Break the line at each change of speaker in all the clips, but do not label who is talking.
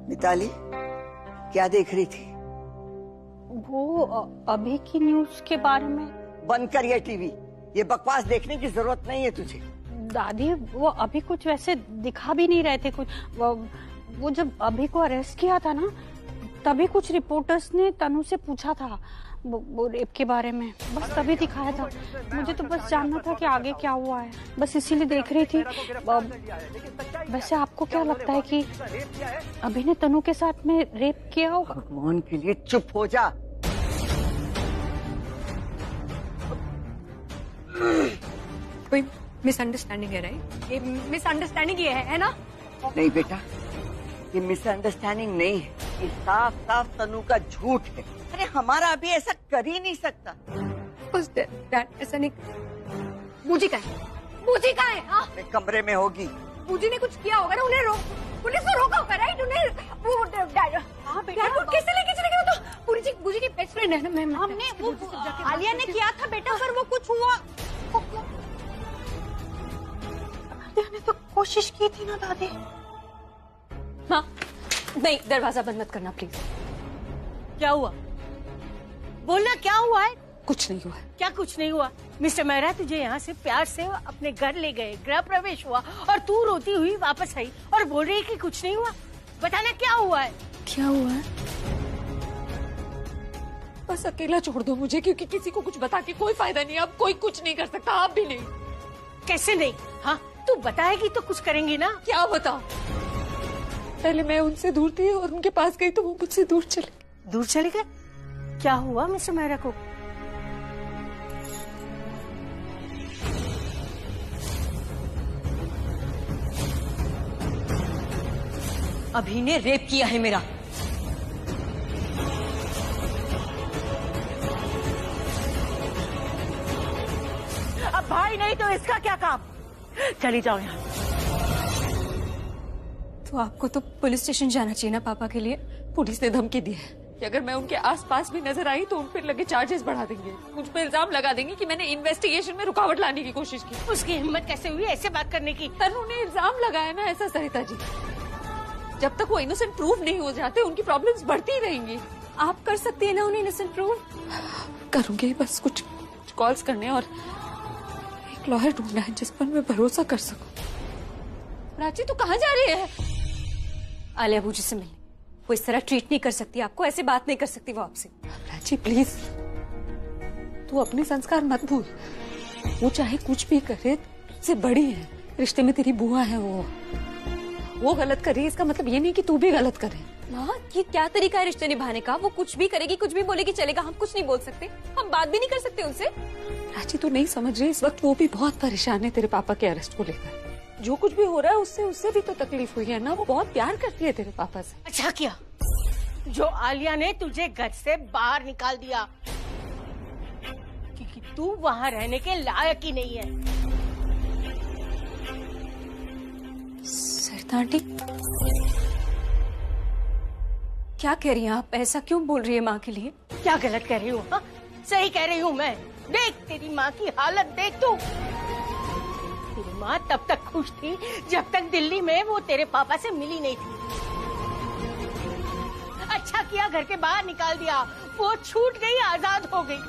मिताली, क्या देख रही थी?
वो अभी की न्यूज के बारे में।
बंद कर ये टीवी, ये बकवास देखने की जरूरत नहीं है तुझे।
दादी, वो अभी कुछ वैसे दिखा भी नहीं रहे थे कुछ। वो जब अभी को अरेस्ट किया था ना, तभी कुछ रिपोर्टर्स ने तनु से पूछा था वो रेप के बारे में, बस तभी दिखाया था। मुझे तो बस जानना था कि आगे क्या हुआ है, बस इसीलिए देख रही थी। वैसे आपको क्या लगता है कि अभी ने तनु के साथ में रेप किया होगा?
भगवान के लिए चुप हो जा।
कोई मिसअंडरस्टैंडिंग है, राइट? ये मिसअंडरस्टैंडिंग ये है ना?
नहीं बेटा, ये मिसअंडरस्टैंडिंग नहीं है, ये साफ साफ तनु का झूठ है। अरे हमारा अभी ऐसा कर ही नहीं सकता।
ऐसा नहीं। बूजी का है, बूजी का है। हाँ,
अपने कमरे में होगी।
बूजी ने कुछ किया होगा ना, उन्हें पुलिस को रोका होगा, राइट? उन्हें वो डैड को कैसे लेके चले गए? तो बूजी की बेस्ट फ्रेंड है ना मैम।
हमने वो आलिया ने किया था बेटा, पर वो कुछ हुआ। आलिया ने तो कोशिश की थी ना दादी।
हाँ, नहीं, दरवाजा बंद मत करना प्लीज।
क्या हुआ? बोलना, क्या हुआ है?
कुछ नहीं हुआ।
क्या कुछ नहीं हुआ? मिस्टर मेहरा तुझे यहाँ से प्यार से अपने घर ले गए, गृह प्रवेश हुआ और तू रोती हुई वापस आई और बोल रही है कि कुछ नहीं हुआ। बताना क्या हुआ है?
क्या हुआ है? बस अकेला छोड़ दो मुझे, क्योंकि किसी को कुछ बता के कोई फायदा नहीं। अब कोई कुछ नहीं कर सकता, आप भी नहीं।
कैसे नहीं? हाँ, तू बताएगी तो कुछ करेंगी ना।
क्या बताओ? पहले मैं उनसे दूर थी और उनके पास गई तो वो मुझसे दूर चले।
दूर चले गए? क्या हुआ मिस्टर मेहरा को?
अभी ने रेप किया है मेरा।
अब भाई नहीं तो इसका क्या काम? चली जाओ यहाँ।
तो आपको तो पुलिस स्टेशन जाना चाहिए ना पापा के लिए। पुलिस ने धमकी दी है कि अगर मैं उनके आसपास भी नजर आई तो उन पर लगे चार्जेस बढ़ा देंगे, मुझ पर इल्जाम लगा देंगे कि मैंने इन्वेस्टिगेशन में रुकावट लाने की कोशिश की।
उसकी हिम्मत कैसे हुई ऐसे बात करने की?
तनु ने इल्जाम लगाया ना ऐसा सरिता जी। जब तक वो इनोसेंट प्रूव नहीं हो जाते उनकी प्रॉब्लम्स बढ़ती रहेंगी। आप कर सकती है ना उन्हें इनोसेंट प्रूव? करूंगी, बस कुछ कॉल्स करने और एक लॉयर ढूंढना है जिस पर मैं भरोसा कर सकूं। प्राची तू कहाँ जा रही है? आलिया बूजी से मिलने। वो इस तरह ट्रीट नहीं कर सकती आपको, ऐसे बात नहीं कर सकती वो आपसे। प्राची प्लीज, तू अपने संस्कार मत भूल। वो चाहे कुछ भी करे, तुझसे बड़ी है, रिश्ते में तेरी बुआ है। वो गलत कर रही है, इसका मतलब ये नहीं कि तू भी गलत करे। माँ, ये क्या तरीका है रिश्ते निभाने का? वो कुछ भी करेगी, कुछ भी बोलेगी, चलेगा। हम कुछ नहीं बोल सकते, हम बात भी नहीं कर सकते उनसे। प्राची तू नहीं समझ रही, इस वक्त वो भी बहुत परेशान है तेरे पापा के अरेस्ट को लेकर। जो कुछ भी हो रहा है उससे भी तो तकलीफ हुई है ना। वो बहुत प्यार करती है तेरे पापा से।
अच्छा किया जो आलिया ने तुझे घर से बाहर निकाल दिया, क्योंकि तू वहाँ रहने के लायक ही नहीं है।
सरिता आंटी, क्या कह रही हैं आप? ऐसा क्यों बोल रही है माँ के लिए?
क्या गलत कह रही हूँ? हाँ, सही कह रही हूँ मैं। देख तेरी माँ की हालत देख तू। तेरी माँ तब तक खुश थी जब तक दिल्ली में वो तेरे पापा से मिली नहीं थी। अच्छा किया घर के बाहर निकाल दिया, वो छूट गई, आजाद हो गई।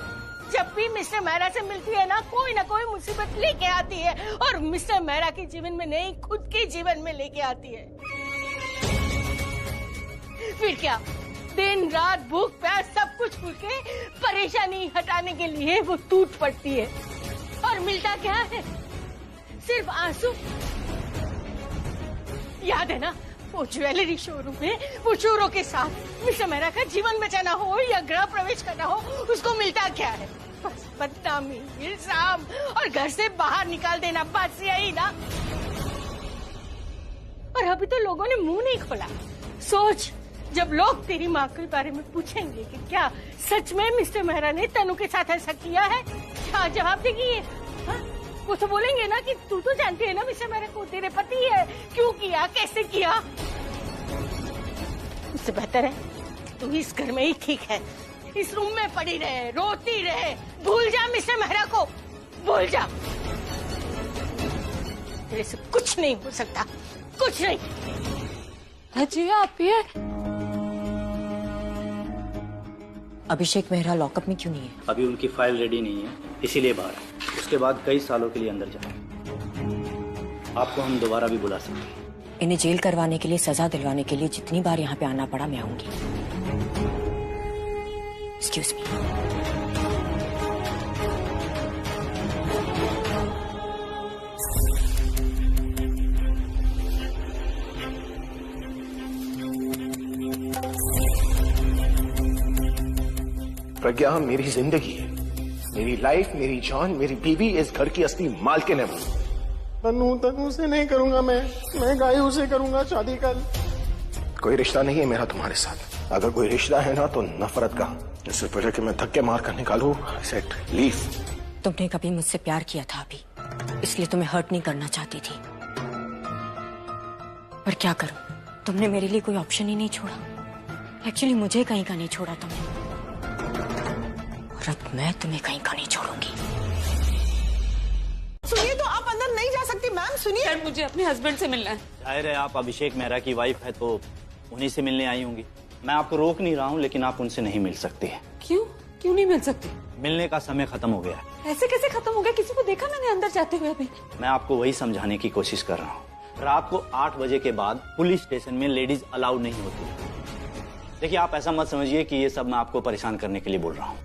जब भी मिस्टर मेहरा से मिलती है ना कोई मुसीबत लेके आती है, और मिस्टर मेहरा के जीवन में नहीं, खुद के जीवन में लेके आती है। फिर क्या, दिन रात भूख प्यास सब कुछ भूल के परेशानी हटाने के लिए वो टूट पड़ती है, और मिलता क्या है? सिर्फ आंसू। याद है ना वो ज्वेलरी शोरूम में वो चोरों के साथ मिस्टर मेहरा का जीवन बचाना हो या गृह प्रवेश करना हो, उसको मिलता क्या है? बस बदनामी, इल्जाम और घर से बाहर निकाल देना, बस यही ना। और अभी तो लोगों ने मुंह नहीं खोला। सोच, जब लोग तेरी माँ के बारे में पूछेंगे कि क्या सच में मिस्टर मेहरा ने तनु के साथ ऐसा किया है, क्या जवाब देगी ये? हाँ? वो तो बोलेंगे ना कि तू तो जानती है ना मिस्टर मेहरा को तेरे पति है, क्यों किया, कैसे किया। इससे बेहतर है तू इस घर में ही ठीक है, इस रूम में पड़ी रहे, रोती रहे, भूल जा मिस्टर मेहरा को, भूल जा। मेरे से कुछ नहीं हो सकता, कुछ नहीं।
जी आप ये
अभिषेक मेहरा लॉकअप में क्यों नहीं है?
अभी उनकी फाइल रेडी नहीं है, इसीलिए बाहर है। उसके बाद कई सालों के लिए अंदर जाए। आपको हम दोबारा भी बुला सकते हैं।
इन्हें जेल करवाने के लिए, सजा दिलवाने के लिए जितनी बार यहाँ पे आना पड़ा मैं आऊंगी। Excuse me.
प्रज्ञा मेरी जिंदगी है, मेरी लाइफ, मेरी जान, मेरी बीवी, इस घर की असली मालकिन है वो। तनु से नहीं करूंगा मैं गायू से करूंगा शादी कल। कोई रिश्ता नहीं है मेरा तुम्हारे साथ। अगर कोई रिश्ता है ना तो नफरत का। इससे पहले कि मैं धक्के मार कर निकालू, सेट लीव।
तुमने कभी मुझसे प्यार किया था अभी, इसलिए तुम्हें हर्ट नहीं करना चाहती थी। पर क्या करूं, तुमने मेरे लिए कोई ऑप्शन ही नहीं छोड़ा। एक्चुअली मुझे कहीं का नहीं छोड़ा तुमने, और अब मैं तुम्हें कहीं का नहीं छोड़ूंगी।
सुनिए, तो आप अंदर नहीं जा सकती मैम। सुनिए
सर, मुझे अपने हस्बैंड से मिलना है।
जाहिर है आप अभिषेक मेहरा की वाइफ है तो उन्हीं से मिलने आई होंगी। मैं आपको रोक नहीं रहा हूँ, लेकिन आप उनसे नहीं मिल सकती है।
क्यों नहीं मिल सकती?
मिलने का समय खत्म हो गया है।
ऐसे कैसे खत्म हो गया? किसी को देखा मैंने अंदर जाते हुए अभी?
मैं आपको वही समझाने की कोशिश कर रहा हूँ। रात को 8 बजे के बाद पुलिस स्टेशन में लेडीज अलाउड नहीं होती। देखिए, आप ऐसा मत समझिए कि ये सब मैं आपको परेशान करने के लिए बोल रहा हूँ।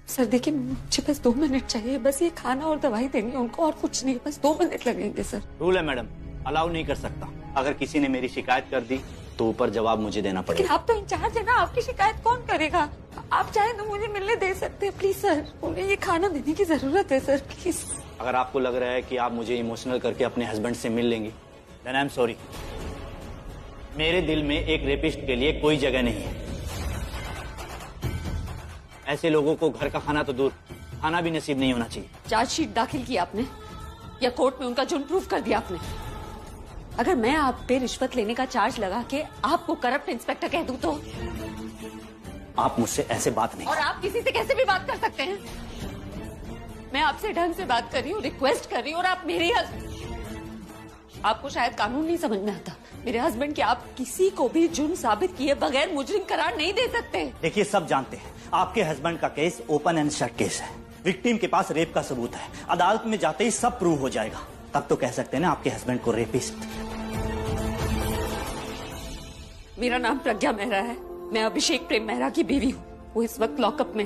सर देखिए, मुझे बस 2 मिनट चाहिए। बस ये खाना और दवाई देनी है उनको, और कुछ नहीं। बस 2 मिनट लगेंगे सर।
रूल है मैडम, अलाउ नहीं कर सकता। अगर किसी ने मेरी शिकायत कर दी तो ऊपर जवाब मुझे देना
लेकिन
पड़ेगा।
आप तो इंचार्ज है ना, आपकी शिकायत कौन करेगा? आप चाहे तो मुझे मिलने दे सकते हैं प्लीज सर। उन्हें ये खाना देने की जरूरत है सर, प्लीज।
अगर आपको लग रहा है कि आप मुझे इमोशनल करके अपने हस्बैंड से मिल लेंगी, देन आई एम सॉरी। मेरे दिल में एक रेपिस्ट के लिए कोई जगह नहीं है। ऐसे लोगों को घर का खाना तो दूर, खाना भी नसीब नहीं होना चाहिए।
चार्जशीट दाखिल की आपने या कोर्ट में उनका जुर्म प्रूफ कर दिया आपने? अगर मैं आप पे रिश्वत लेने का चार्ज लगा के आपको करप्ट इंस्पेक्टर कह दूं तो?
आप मुझसे ऐसे बात नहीं।
और आप किसी से कैसे भी बात कर सकते हैं? मैं आपसे ढंग से बात कर रही हूँ, रिक्वेस्ट कर रही हूँ, और आप मेरे आपको शायद कानून नहीं समझ में आता। मेरे हस्बैंड के आप किसी को भी जुर्म साबित किए बगैर मुजरिम करार नहीं दे सकते।
देखिए, सब जानते हैं आपके हस्बैंड का case open and shut case है। विक्टिम के पास रेप का सबूत है। अदालत में जाते ही सब प्रूव हो जाएगा। तब तो कह सकते हैं ना आपके हस्बैंड को रेपिस्ट।
मेरा नाम प्रज्ञा मेहरा है। मैं अभिषेक प्रेम मेहरा की बीवी हूँ। वो इस वक्त लॉकअप में।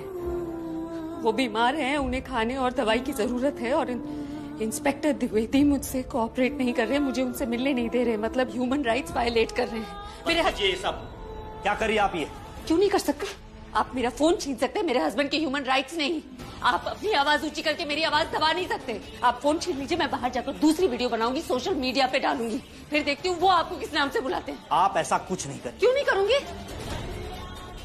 वो बीमार हैं, उन्हें खाने और दवाई की जरूरत है, और इंस्पेक्टर द्विवेदी मुझसे कोऑपरेट नहीं कर रहे, मुझे उनसे मिलने नहीं दे रहे। मतलब ह्यूमन राइट्स वायलेट कर रहे हैं। मेरे
ये सब क्या करिए आप? ये
क्यों नहीं कर सकते? आप मेरा फोन छीन सकते हैं, मेरे हस्बैंड के ह्यूमन राइट्स नहीं। आप अपनी आवाज ऊंची करके मेरी आवाज दबा नहीं सकते। आप फोन छीन लीजिए, मैं बाहर जाकर दूसरी वीडियो बनाऊंगी, सोशल मीडिया पे डालूंगी, फिर देखती हूँ वो आपको किस नाम से बुलाते हैं।
आप ऐसा कुछ नहीं करें।
क्यों नहीं करूंगी?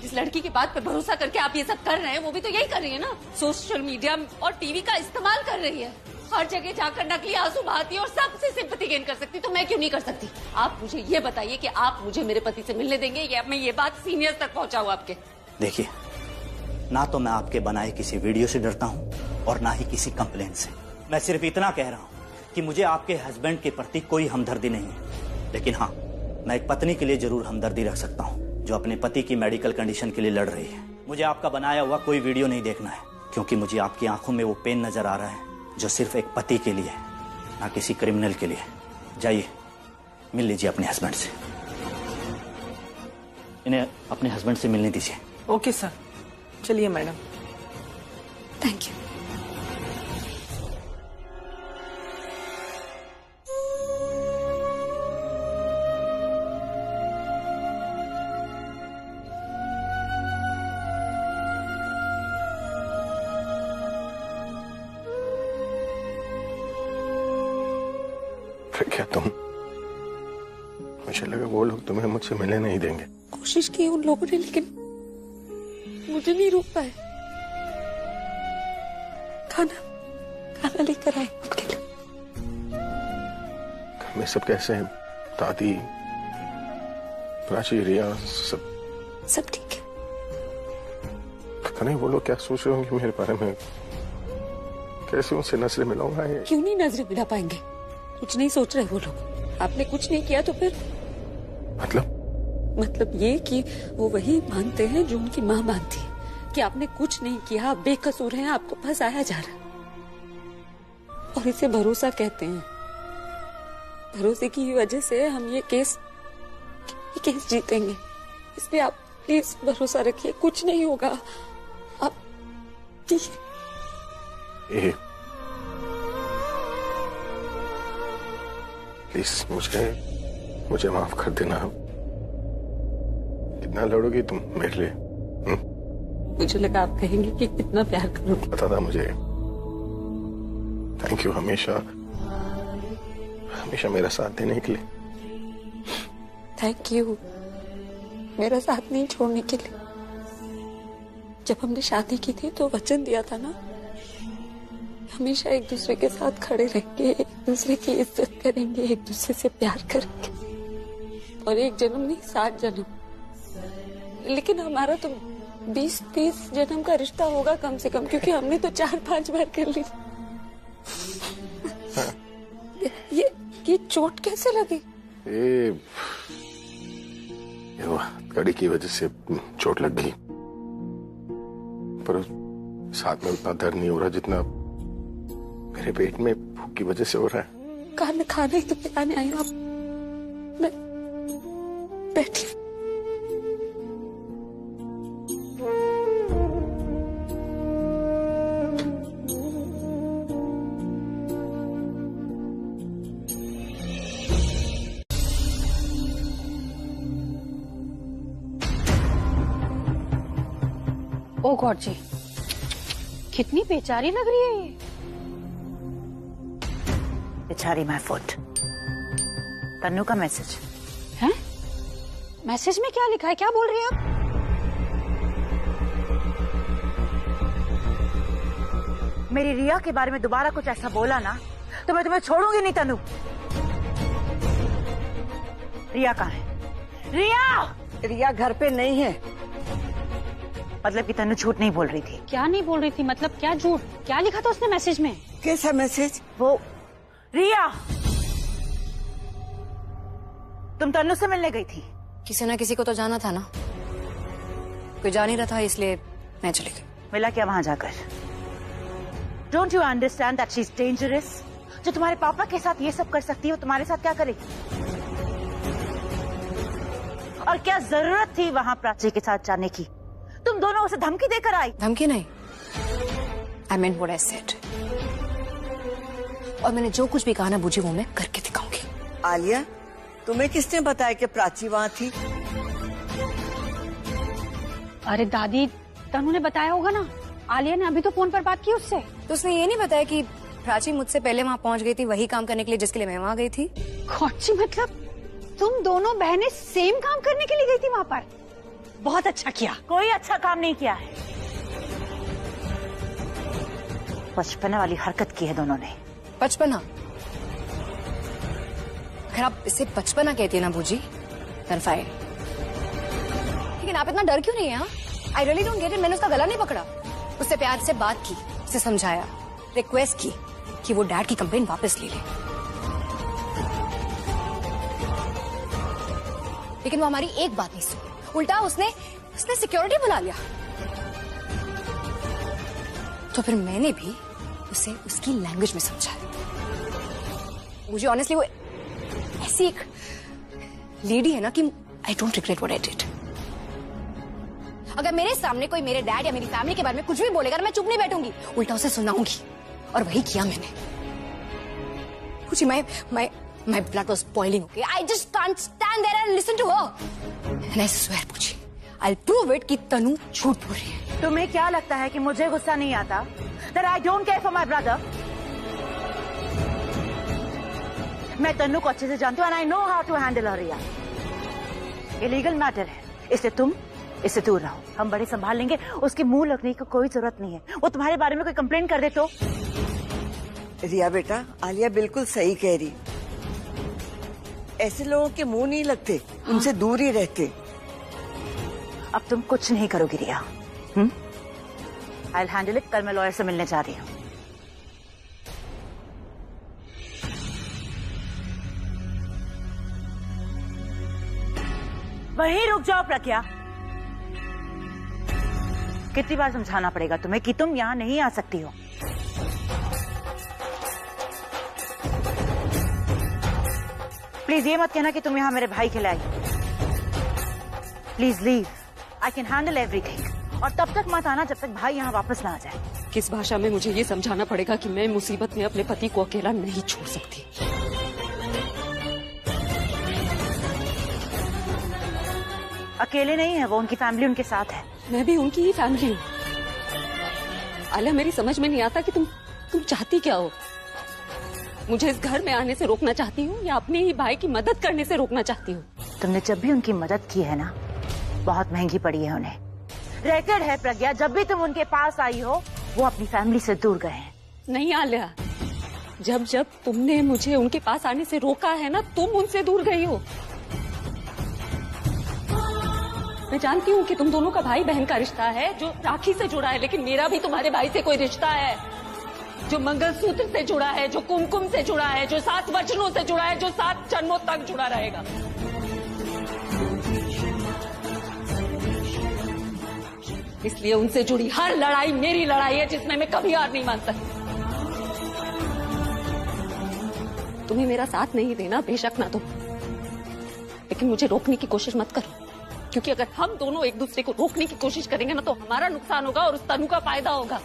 जिस लड़की की बात पर भरोसा करके आप ये सब कर रहे हैं, वो भी तो यही कर रही है ना। सोशल मीडिया और टीवी का इस्तेमाल कर रही है, हर जगह जाकर नकली आंसू बहाती है और सबसे सिंपैथी गेन कर सकती। तो मैं क्यों नहीं कर सकती? आप मुझे ये बताइए कि आप मुझे मेरे पति से मिलने देंगे, या मैं ये बात सीनियर तक पहुंचाऊं आपके?
देखिए, ना तो मैं आपके बनाए किसी वीडियो से डरता हूं और ना ही किसी कंप्लेंट से। मैं सिर्फ इतना कह रहा हूं कि मुझे आपके हस्बैंड के प्रति कोई हमदर्दी नहीं है। लेकिन हाँ, मैं एक पत्नी के लिए जरूर हमदर्दी रख सकता हूं जो अपने पति की मेडिकल कंडीशन के लिए लड़ रही है। मुझे आपका बनाया हुआ कोई वीडियो नहीं देखना है, क्योंकि मुझे आपकी आंखों में वो पेन नजर आ रहा है जो सिर्फ एक पति के लिए, ना किसी क्रिमिनल के लिए। जाइए, मिल लीजिए अपने हस्बैंड से। इन्हें अपने हस्बैंड से मिलने दीजिए।
ओके सर, चलिए मैडम।
Thank you.
क्या तुम, मुझे लगा वो लोग तुम्हें मुझसे मिलने नहीं देंगे।
कोशिश की उन लोगों ने, लेकिन मुझे नहीं रोक पाए। खाना लेकर आए आपके लिए।
घर में सब कैसे हैं? दादी, प्राची, रिया, सब
ठीक है।
पता नहीं वो लोग क्या सोच रहे होंगे मेरे बारे में। कैसे उनसे नजरें मिलाऊंगा?
क्यों नहीं नजरें मिला पाएंगे? कुछ नहीं सोच रहे वो लोग। आपने कुछ नहीं किया तो फिर? मतलब ये कि वो वही मानते हैं जो उनकी माँ मानती है, कि आपने कुछ नहीं किया, आप बेकसूर हैं, आपको फंसाया जा रहा है। और इसे भरोसा कहते हैं। भरोसे की वजह से हम ये केस जीतेंगे। इसलिए आप प्लीज भरोसा रखिए, कुछ नहीं होगा। आप
प्लीज मुझे माफ कर देना। कितना लड़ोगी तुम मेरे लिए?
मुझे लगा आप कहेंगे कि कितना प्यार करोगे।
पता था मुझे। थैंक यू हमेशा मेरा साथ देने के लिए।
थैंक यू मेरा साथ नहीं छोड़ने के लिए। जब हमने शादी की थी तो वचन दिया था ना, हमेशा एक दूसरे के साथ खड़े रहेंगे, एक दूसरे की इज्जत करेंगे, एक दूसरे से प्यार करेंगे, और एक जन्म नहीं 7 जन्म। लेकिन हमारा तो 20-30 जन्म का रिश्ता होगा कम से कम, क्योंकि हमने तो 4-5 बार कर ली। ये चोट कैसे लगी?
ये गाड़ी की वजह से चोट लग गई, पर साथ में उतना दर्द नहीं हो रहा जितना मेरे पेट में भूख की वजह से हो रहा है।
खाने तो पिलाने आई हूँ आप। मैं बैठी।
ओ गॉड जी, कितनी बेचारी लग रही है ये।
बेचारी माय फुट। तन्नू का मैसेज
है? मैसेज में क्या लिखा है? क्या बोल रही है आप?
मेरी रिया के बारे में दोबारा कुछ ऐसा बोला ना तो मैं तुम्हें छोड़ूंगी नहीं तन्नू। रिया कहाँ है?
रिया घर पे नहीं है।
मतलब कि तन्नू झूठ नहीं बोल रही थी।
क्या नहीं बोल रही थी? मतलब क्या झूठ? क्या लिखा था उसने मैसेज में?
कैसा मैसेज?
वो रिया, तुम तन्नू से मिलने गई थी।
किसी ना किसी को तो जाना था ना, कोई जा नहीं रहा था इसलिए मैं चली गई।
मिला क्या वहां जाकर? Don't you understand that she is dangerous? जो तुम्हारे पापा के साथ ये सब कर सकती है वो तुम्हारे साथ क्या करेगी? और क्या जरूरत थी वहां प्राची के साथ जाने की? तुम दोनों उसे धमकी देकर आई।
धमकी नहीं, I meant what I said। और मैंने जो कुछ भी कहा ना बूजी वो मैं करके दिखाऊंगी।
आलिया, तुम्हें किसने बताया कि प्राची वहाँ थी?
अरे दादी, तनु ने बताया होगा ना। आलिया ने अभी तो फोन पर बात की उससे।
तो उसने ये नहीं बताया कि प्राची मुझसे पहले वहां पहुंच गई थी वही काम करने के लिए जिसके लिए मैं वहां गई थी?
कौची, मतलब तुम दोनों बहनें सेम काम करने के लिए गई थी वहां पर? बहुत अच्छा किया।
कोई अच्छा काम नहीं किया है, बचपना वाली हरकत की है दोनों ने।
बचपना? अगर आप इसे बचपना कहती है ना बूजी, then fine। लेकिन आप इतना डर क्यों नहीं है? I really don't get it. मैंने उसका गला नहीं पकड़ा, उससे प्यार से बात की, उसे समझाया, रिक्वेस्ट की कि वो डैड की कंप्लेंट वापस ले ले, लेकिन वो हमारी एक बात नहीं सुनी। उल्टा उसने सिक्योरिटी बुला लिया। तो फिर मैंने भी उसे उसकी लैंग्वेज में समझाया। मुझे ऑनेस्टली वो ऐसी एक लेडी है ना कि I don't regret what I did. अगर मेरे सामने कोई मेरे डैड या मेरी फैमिली के बारे में कुछ भी बोलेगा ना मैं चुप नहीं बैठूंगी, उल्टा उसे सुनाऊंगी। और वही किया मैंने। कुछ my blood was boiling, okay? I just can't stand there and listen to her. And I swear, Puji, I'll prove it कि तनु झूठ बोल रही है।
तुम्हें क्या लगता है कि मुझे गुस्सा नहीं आता? That I don't care for my brother? मैं तनु को अच्छे से जानती हूँ and I know how to handle her, रिया। ये लीगल मैटर है, इससे तुम इससे दूर रहो। हम बड़े संभाल लेंगे, उसके मुंह लगने की कोई जरूरत नहीं है। वो तुम्हारे बारे में कोई कंप्लेंट कर दे तो?
रिया बेटा, आलिया बिल्कुल सही कह रही। ऐसे लोगों के मुंह नहीं लगते, उनसे दूर ही रहते।
अब तुम कुछ नहीं करोगी रिया। I'll handle it। कल मैं लॉयर से मिलने जा रही हूँ। वहीं रुक जाओ प्रज्ञा। कितनी बार समझाना पड़ेगा तुम्हें कि तुम यहाँ नहीं आ सकती हो? प्लीज ये मत कहना कि तुम यहाँ मेरे भाई के लिए आई। Please leave, I can handle everything. और तब तक मत आना जब तक भाई यहाँ वापस ना आ जाए।
किस भाषा में मुझे ये समझाना पड़ेगा कि मैं मुसीबत में अपने पति को अकेला नहीं छोड़ सकती?
अकेले नहीं है वो, उनकी फैमिली उनके साथ है।
मैं भी उनकी ही फैमिली हूँ। आलिया, मेरी समझ में नहीं आता कि तुम चाहती क्या हो? मुझे इस घर में आने से रोकना चाहती हूँ या अपने ही भाई की मदद करने से रोकना चाहती हूँ?
तुमने जब भी उनकी मदद की है ना, बहुत महंगी पड़ी है उन्हें। रिकॉर्ड है प्रज्ञा, जब भी तुम उनके पास आई हो वो अपनी फैमिली से दूर गए हैं।
नहीं आलिया, जब जब तुमने मुझे उनके पास आने से रोका है ना, तुम उनसे दूर गई हो। मैं जानती हूँ कि तुम दोनों का भाई बहन का रिश्ता है जो राखी से जुड़ा है, लेकिन मेरा भी तुम्हारे भाई से कोई रिश्ता है जो मंगलसूत्र से जुड़ा है, जो कुमकुम से जुड़ा है, जो 7 वचनों से जुड़ा है, जो 7 जन्मों तक जुड़ा रहेगा। इसलिए उनसे जुड़ी हर लड़ाई मेरी लड़ाई है, जिसमें मैं कभी हार नहीं मान सकती। तुम्हें मेरा साथ नहीं देना बेशक ना दो, लेकिन मुझे रोकने की कोशिश मत करो, क्योंकि अगर हम दोनों एक दूसरे को रोकने की कोशिश करेंगे ना तो हमारा नुकसान होगा और उस तनु का फायदा होगा।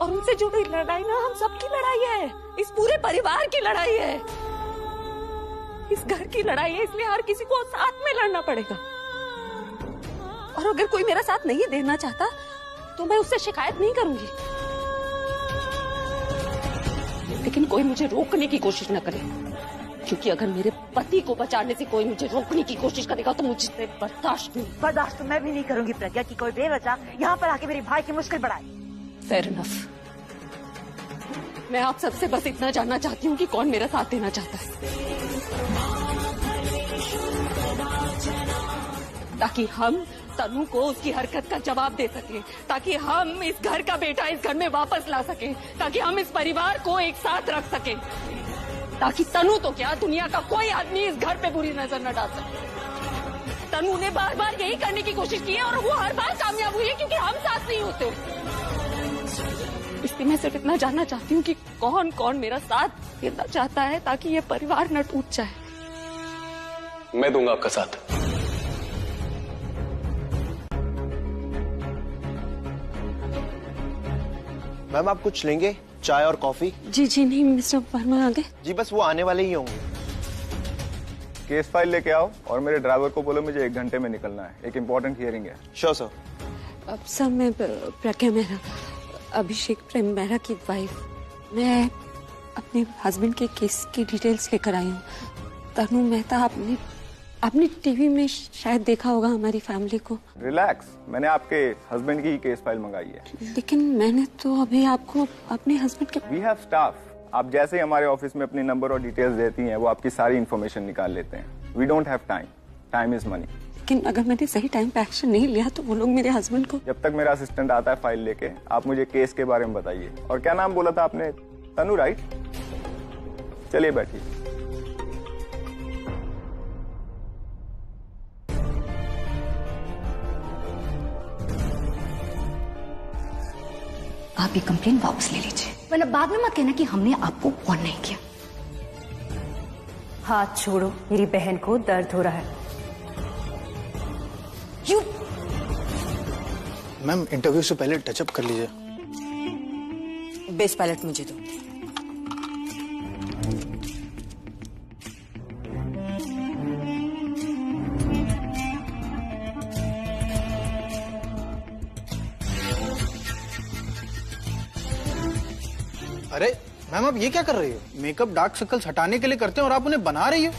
और उनसे जुड़ी लड़ाई ना हम सबकी लड़ाई है, इस पूरे परिवार की लड़ाई है, इस घर की लड़ाई है। इसलिए हर किसी को साथ में लड़ना पड़ेगा। और अगर कोई मेरा साथ नहीं देना चाहता तो मैं उससे शिकायत नहीं करूंगी, लेकिन कोई मुझे रोकने की कोशिश न करे, क्योंकि अगर मेरे पति को बचाने से कोई मुझे रोकने की कोशिश करेगा तो मुझसे बर्दाश्त नहीं।
बर्दाश्त तो मैं भी नहीं करूंगी प्रज्ञा कि कोई बेवजह यहाँ पर आके मेरे भाई की मुश्किल बढ़ाए।
Fair enough. मैं आप सबसे बस इतना जानना चाहती हूँ कि कौन मेरा साथ देना चाहता है, ताकि हम तनु को उसकी हरकत का जवाब दे सके, ताकि हम इस घर का बेटा इस घर में वापस ला सके, ताकि हम इस परिवार को एक साथ रख सके, ताकि तनु तो क्या दुनिया का कोई आदमी इस घर पे बुरी नजर न डाल सके। तनु ने बार बार यही करने की कोशिश की है और वो हर बार कामयाब हुई है, क्योंकि हम साथ नहीं होते। इसलिए मैं सिर्फ इतना जानना चाहती हूँ कि कौन कौन मेरा साथ देना चाहता है, ताकि ये परिवार न टूट जाए।
मैं दूंगा आपका साथ।
मैम आप कुछ लेंगे, चाय और कॉफी?
जी नहीं, मिस्टर वर्मा आ गए?
जी बस वो आने वाले ही होंगे।
केस फाइल लेके आओ और मेरे ड्राइवर को बोलो मुझे 1 घंटे में निकलना है, एक इम्पोर्टेंट हियरिंग है।
Sure sir.
अब सर मैं प्रज्ञा मेहरा, अभिषेक प्रेम मेहरा की वाइफ, मैं अपने हस्बैंड के केस की डिटेल्स लेकर आई हूँ। तनु मेहता, आपने टीवी में शायद देखा होगा हमारी फैमिली को।
रिलैक्स, मैंने आपके हस्बैंड की ही केस फाइल मंगाई है।
लेकिन मैंने तो अभी आपको अपने हस्बैंड के।
वी हैव स्टाफ, आप जैसे ही हमारे ऑफिस में अपनी नंबर और डिटेल्स देती हैं वो आपकी सारी इन्फॉर्मेशन निकाल लेते हैं। We don't have time, time is money.
लेकिन अगर मैंने सही टाइम पे एक्शन नहीं लिया तो वो लोग मेरे हस्बैंड को।
जब तक मेरा असिस्टेंट आता है फाइल लेके, आप मुझे केस के बारे में बताइए। और क्या नाम बोला था आपने? तनु, राइट? चलिए बैठिए।
आप ये कंप्लेन वापस ले लीजिए, वरना बाद में मत कहना कि हमने आपको वार्न नहीं किया।
हाथ छोड़ो, मेरी बहन को दर्द हो रहा है।
यू
मैम इंटरव्यू से पहले टचअप कर लीजिए।
बेस पायलट मुझे दो।
अरे मैम आप ये क्या कर रही हो? मेकअप डार्क सर्कल्स हटाने के लिए करते हैं और आप उन्हें बना रही हो।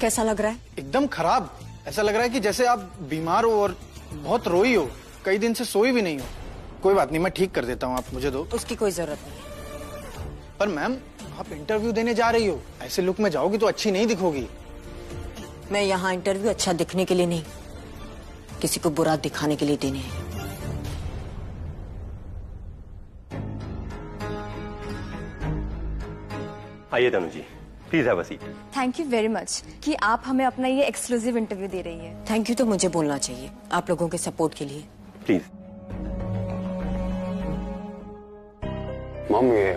कैसा लग रहा है?
एकदम खराब। ऐसा लग रहा है कि जैसे आप बीमार हो और बहुत रोई हो, कई दिन से सोई भी नहीं हो। कोई बात नहीं, मैं ठीक कर देता हूँ, आप मुझे दो।
उसकी कोई जरूरत नहीं।
पर मैम आप इंटरव्यू देने जा रही हो, ऐसे लुक में जाओगी तो अच्छी नहीं दिखोगी।
मैं यहाँ इंटरव्यू अच्छा दिखने के लिए नहीं, किसी को बुरा दिखाने के लिए देने हैं।
आइए Tanu ji, please have a seat.
Thank you very much कि आप हमें अपना ये एक्सक्लूसिव इंटरव्यू दे रही है।
थैंक यू तो मुझे बोलना चाहिए आप लोगों के सपोर्ट के लिए।
प्लीज। मॉम ये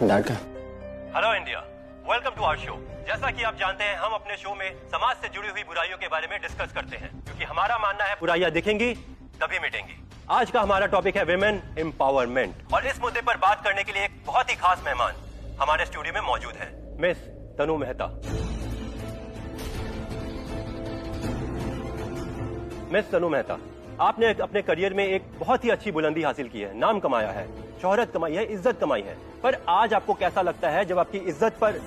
डैड का।
Hello India, welcome to our show. जैसा कि आप जानते हैं, हम अपने शो में समाज से जुड़ी हुई बुराइयों के बारे में डिस्कस करते हैं, क्योंकि हमारा मानना है बुराइयां दिखेंगी तभी मिटेंगी। आज का हमारा टॉपिक है विमेन एम्पावरमेंट, और इस मुद्दे पर बात करने के लिए एक बहुत ही खास मेहमान हमारे स्टूडियो में मौजूद है, मिस तनु मेहता। मिस तनु मेहता, आपने अपने करियर में एक बहुत ही अच्छी बुलंदी हासिल की है, नाम कमाया है, शोहरत कमाई है, इज्जत कमाई है, पर आज आपको कैसा लगता है जब आपकी इज्जत पर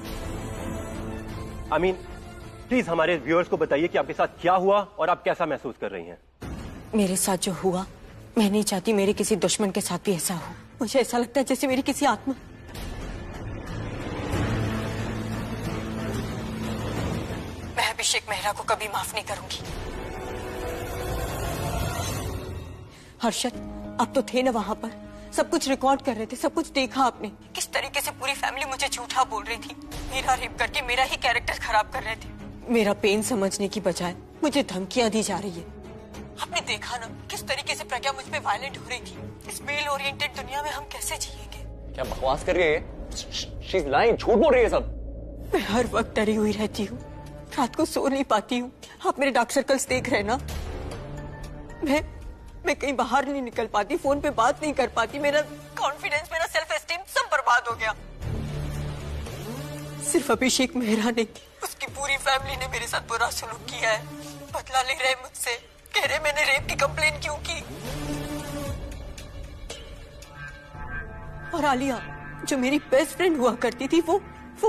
प्लीज हमारे व्यूअर्स को बताइए कि आपके साथ क्या हुआ और आप कैसा महसूस कर रही हैं?
मेरे साथ जो हुआ, मैं नहीं चाहती मेरे किसी दुश्मन के साथ भी ऐसा हो। मुझे ऐसा लगता है जैसे मेरी किसी आत्मा। मैं अभिषेक मेहरा को कभी माफ नहीं करूंगी। हर्षद, आप तो थे ना वहां पर, सब कुछ रिकॉर्ड कर रहे थे, सब कुछ देखा आपने, किस तरीके से पूरी फैमिली मुझे झूठा बोल रही थी, मेरा रेप करके मेरा ही कैरेक्टर खराब कर रहे थे। मेरा पेन समझने की बजाय मुझे धमकियां दी जा रही है। आपने देखा ना किस तरीके से प्रज्ञा मुझ पे वायलेंट हो रही थी। इस मेल ओरिएंटेड दुनिया में हम कैसे जिएंगे?
क्या बकवास कर रही है? शी इज लाइंग, झूठ बोल रही है सब।
मैं हर वक्त डरी हुई रहती हूँ, रात को सो नहीं पाती हूँ। आप मेरे डार्क सर्कल्स देख रहे हैं ना, मैं कहीं बाहर नहीं निकल पाती, फोन पे बात नहीं कर पाती, मेरा कॉन्फिडेंस, मेरा सेल्फ एस्टीम सब बर्बाद हो गया। सिर्फ अभिषेक मेहरा ने, उसकी पूरी फैमिली ने मेरे साथ बुरा सलूक किया है, बदला ले रहे मुझसे, कह रहे मैंने रेप की कंप्लेन क्यों की। और आलिया जो मेरी बेस्ट फ्रेंड हुआ करती थी, वो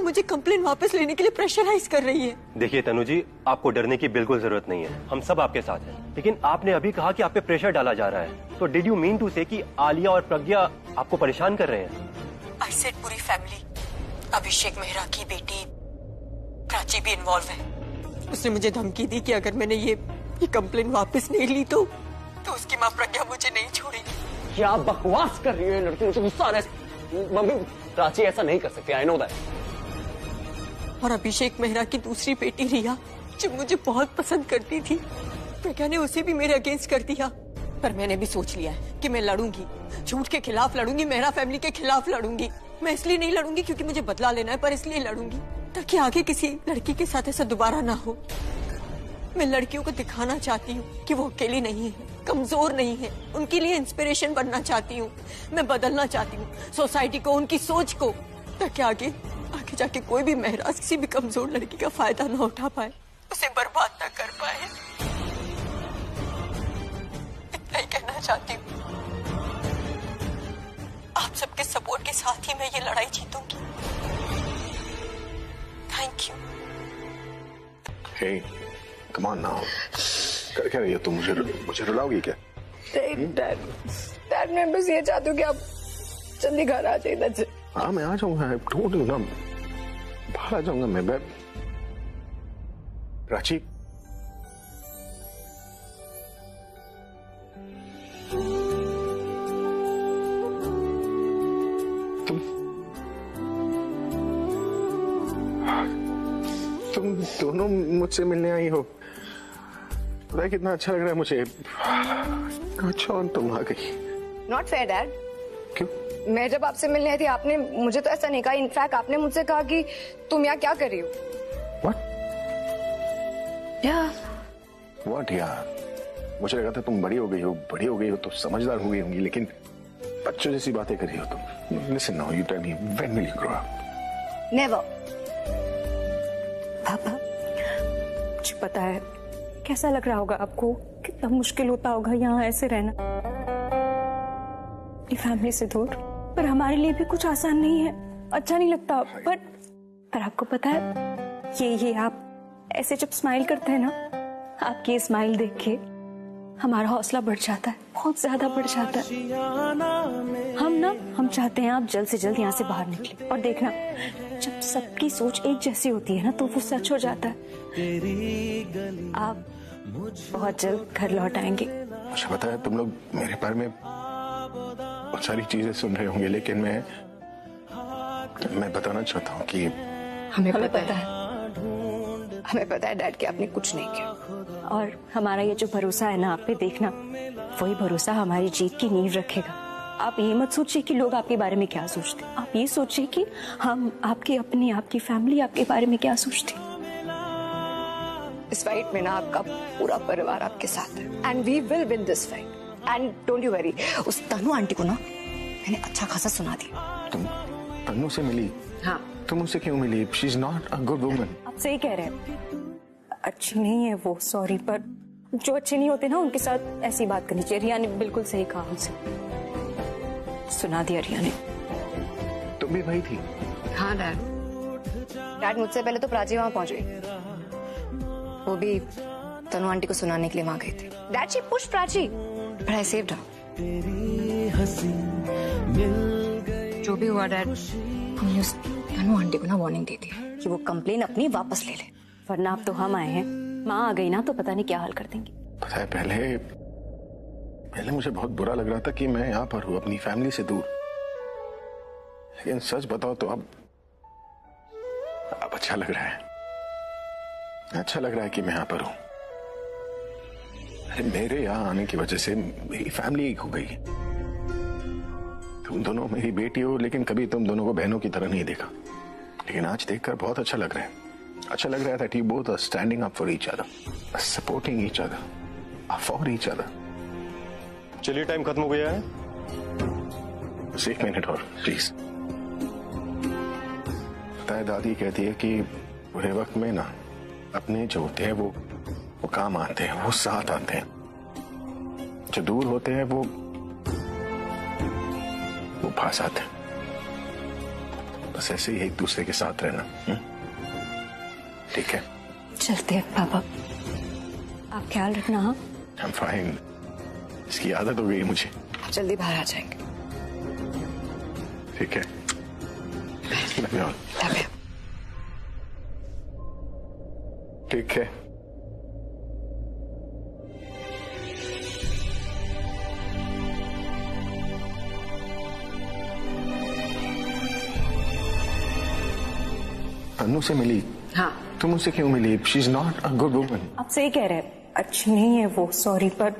मुझे कंप्लेन वापस लेने के लिए प्रेशराइज कर रही है।
देखिए तनु जी, आपको डरने की बिल्कुल जरूरत नहीं है, हम सब आपके साथ हैं। लेकिन आपने अभी कहा कि आप पे प्रेशर डाला जा रहा है, तो डिड यू मीन टू से कि आलिया और प्रज्ञा आपको परेशान कर रहे हैं?
आई सेड पूरी फैमिली। अभिषेक मेहरा की बेटी प्राची भी इन्वॉल्व है। उसने मुझे धमकी दी कि अगर मैंने ये कंप्लेन वापस नहीं ली तो उसकी माँ प्रज्ञा मुझे नहीं छोड़ेगी।
क्या बकवास कर रही है लड़की? मुझे गुस्सा आ रहा है। मम्मी, प्राची ऐसा नहीं कर सकती, आई नो दैट।
और अभिषेक मेहरा की दूसरी बेटी रिया, जो मुझे बहुत पसंद करती थी, प्रज्ञा ने उसे भी मेरे अगेंस्ट कर दिया। पर मैंने भी सोच लिया है कि मैं लड़ूंगी, झूठ के खिलाफ लड़ूंगी, मेहरा फैमिली के खिलाफ लड़ूंगी। मैं इसलिए नहीं लड़ूंगी क्योंकि मुझे बदला लेना है, पर इसलिए लड़ूंगी ताकि आगे किसी लड़की के साथ ऐसा दोबारा ना हो। मैं लड़कियों को दिखाना चाहती हूँ कि वो अकेली नहीं है, कमजोर नहीं है, उनके लिए इंस्पिरेशन बनना चाहती हूँ। मैं बदलना चाहती हूँ सोसाइटी को, उनकी सोच को, ताकि आगे जाके कोई भी मेहरा किसी भी कमजोर लड़की का फायदा ना उठा पाए, उसे बर्बाद ना कर पाए। इतना ही कहना चाहती हूँ। आप सबके सपोर्ट के साथ ही मैं ये लड़ाई जीतूंगी। Thank you.
Hey, come on now. कर क्या रही हो तुम? मुझे रुलाओगी क्या?
डैड, मैं बस ये चाहती हूँ कि आप जल्दी घर आ जाइए इधर से।
हाँ, मैं आ जाऊंगा, ढूंढ लूंगा, बाहर आ जाऊंगा मैं। प्राची, तुम दोनों मुझसे मिलने आई हो, पता है कितना अच्छा लग रहा है मुझे। अच्छा, और तुम आ गई।
Not fair dad.
क्यों?
मैं जब आपसे मिलने आई थी, आपने मुझे तो ऐसा नहीं कहा। इनफैक्ट आपने मुझसे कहा कि तुम यहाँ क्या कर रही हो।
What?
Yeah.
What यार? मुझे लगा था तुम बड़ी हो गई हो तो समझदार हो गई होंगी, लेकिन बच्चों जैसी बातें कर रही हो तुम। Listen now, you tell me, when will you grow up?
Never.
पापा, मुझे पता है कैसा लग रहा होगा आपको, कितना मुश्किल होता होगा यहाँ ऐसे रहना, अपनी फैमिली से दूर। पर हमारे लिए भी कुछ आसान नहीं है, अच्छा नहीं लगता। पर आपको पता है, ये आप ऐसे जब स्माइल करते हैं ना, आपकी ये स्माइल देख के हमारा हौसला बढ़ जाता है, बहुत ज्यादा बढ़ जाता है। हम चाहते हैं आप जल्द से जल्द यहाँ से बाहर निकले। और देखना, जब सबकी सोच एक जैसी होती है ना, तो वो सच हो जाता है। आप बहुत जल्द घर लौट आएंगे।
मुझे पता है तुम लोग मेरे बारे में बहुत सारी चीजें सुन रहे होंगे, लेकिन मैं बताना चाहता हूँ कि
हमें पता है। हमें पता है डैड कि आपने कुछ नहीं किया।
और हमारा ये जो भरोसा है ना आप पे, देखना वही भरोसा हमारी जीत की नींव रखेगा। आप ये मत सोचिए कि लोग आपके बारे में क्या सोचते हैं, आप ये सोचिए कि हम आपके अपने, आपकी फैमिली आपके बारे में क्या सोचती है।
इस फाइट में ना आपका पूरा परिवार आपके साथ है and we will win this fight and don't you worry. उस तनु आंटी को ना मैंने अच्छा खासा सुना दिया।
तुम तनु से मिली?
हाँ।
तुम उससे क्यों मिली? She is not a good woman.
आप सही कह रहे हैं, अच्छी नहीं है वो, सॉरी, पर जो अच्छे नहीं होते ना उनके साथ ऐसी बात करनी चाहिए। रिया ने बिल्कुल सही कहा, उनसे सुना दिया रिया ने।
तुम भी वही थी?
हाँ डैड मुझसे पहले तो प्राची वहां पहुंच गई, वो भी तनु आंटी को सुनाने के लिए वहां गई थी। Dad she push Prachi but I saved her. जो भी हुआ डैड, हमने उस तनु आंटी को ना वार्निंग दी थी कि वो कंप्लेन अपनी वापस ले ले,
वरना अब तो हम आए हैं, माँ आ गई ना तो पता नहीं क्या हाल कर देंगे।
पता है पहले मुझे बहुत बुरा लग रहा था कि मैं यहाँ पर हूँ अपनी फैमिली से दूर, लेकिन सच बताओ तो अब अच्छा लग रहा है। अच्छा लग रहा है कि मैं यहाँ पर हूँ। अरे मेरे यहाँ आने की वजह से मेरी फैमिली एक हो गई। तुम दोनों मेरी बेटी हो, लेकिन कभी तुम दोनों को बहनों की तरह नहीं देखा, लेकिन आज देखकर बहुत अच्छा लग रहा है। अच्छा लग रहा है that you both are standing up for each other, supporting each other, for each other.
चलिए टाइम खत्म हो गया है,
बस 1 मिनट और प्लीज। पता है दादी कहती है कि बुरे वक्त में ना अपने जो होते हैं वो काम आते हैं, वो साथ आते हैं। जो दूर होते हैं वो पास आते हैं। बस ऐसे ही एक दूसरे के साथ रहना। ठीक है,
चलते हैं पापा, आप ख्याल रखना। हाँ,
I'm fine. इसकी आदत हो गई है मुझे।
आप जल्दी बाहर आ जाएंगे।
ठीक है, लव यू। ठीक है। तनु से मिली?
हाँ।
तुम उससे क्यों मिली? She is not a good woman.
आप सही कह रहे हैं, अच्छी नहीं है वो, सॉरी, पर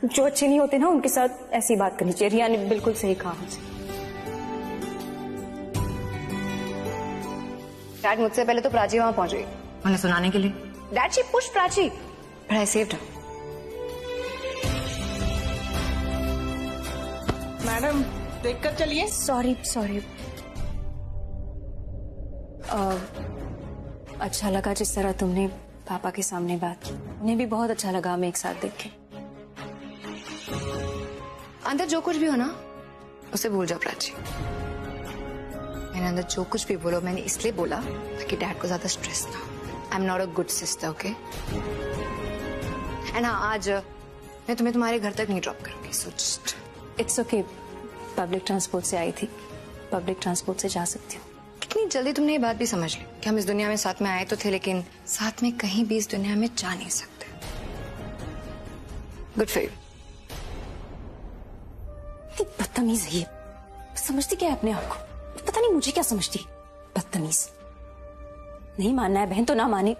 जो अच्छे नहीं होते ना उनके साथ ऐसी बात करनी चाहिए। रिया ने बिल्कुल सही कहा मुझसे।
डैड मुझसे पहले तो प्राची वहां पहुंच गई उन्हें सुनाने के लिए। Dad she push Prachi but I saved her.
Madam देखकर चलिए।
सॉरी। अच्छा लगा जिस तरह तुमने पापा के सामने बात की, उन्हें भी बहुत अच्छा लगा हमें एक साथ देख के।
अंदर जो कुछ भी हो ना उसे भूल जाओ प्राची। मैंने अंदर जो कुछ भी बोला मैंने इसलिए बोला ताकि डैड को ज्यादा स्ट्रेस ना हो। I am not a good sister, okay? And हाँ, आज मैं तुम्हें तुम्हारे घर तक नहीं ड्रॉप करूंगी, so just
it's okay. Public transport से आई थी, पब्लिक ट्रांसपोर्ट से जा सकती हूँ।
कितनी जल्दी तुमने ये बात भी समझ ली कि हम इस दुनिया में साथ में आए तो थे, लेकिन साथ में कहीं भी इस दुनिया में जा नहीं सकते। Good for you.
बदतमीज है ये, समझती क्या है अपने आप को? पता नहीं मुझे क्या समझती। बदतमीज। नहीं मानना है बहन तो ना माने।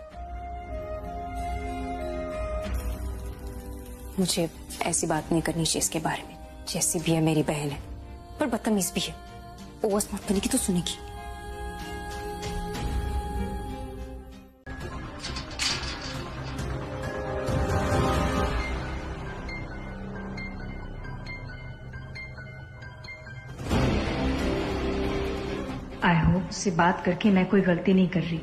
मुझे ऐसी बात नहीं करनी चाहिए इसके बारे में। जैसी भी है मेरी बहन है, पर बदतमीज भी है। ओवर स्मार्ट बनेगी तो सुनेगी।
आई होप उससे बात करके मैं कोई गलती नहीं कर रही।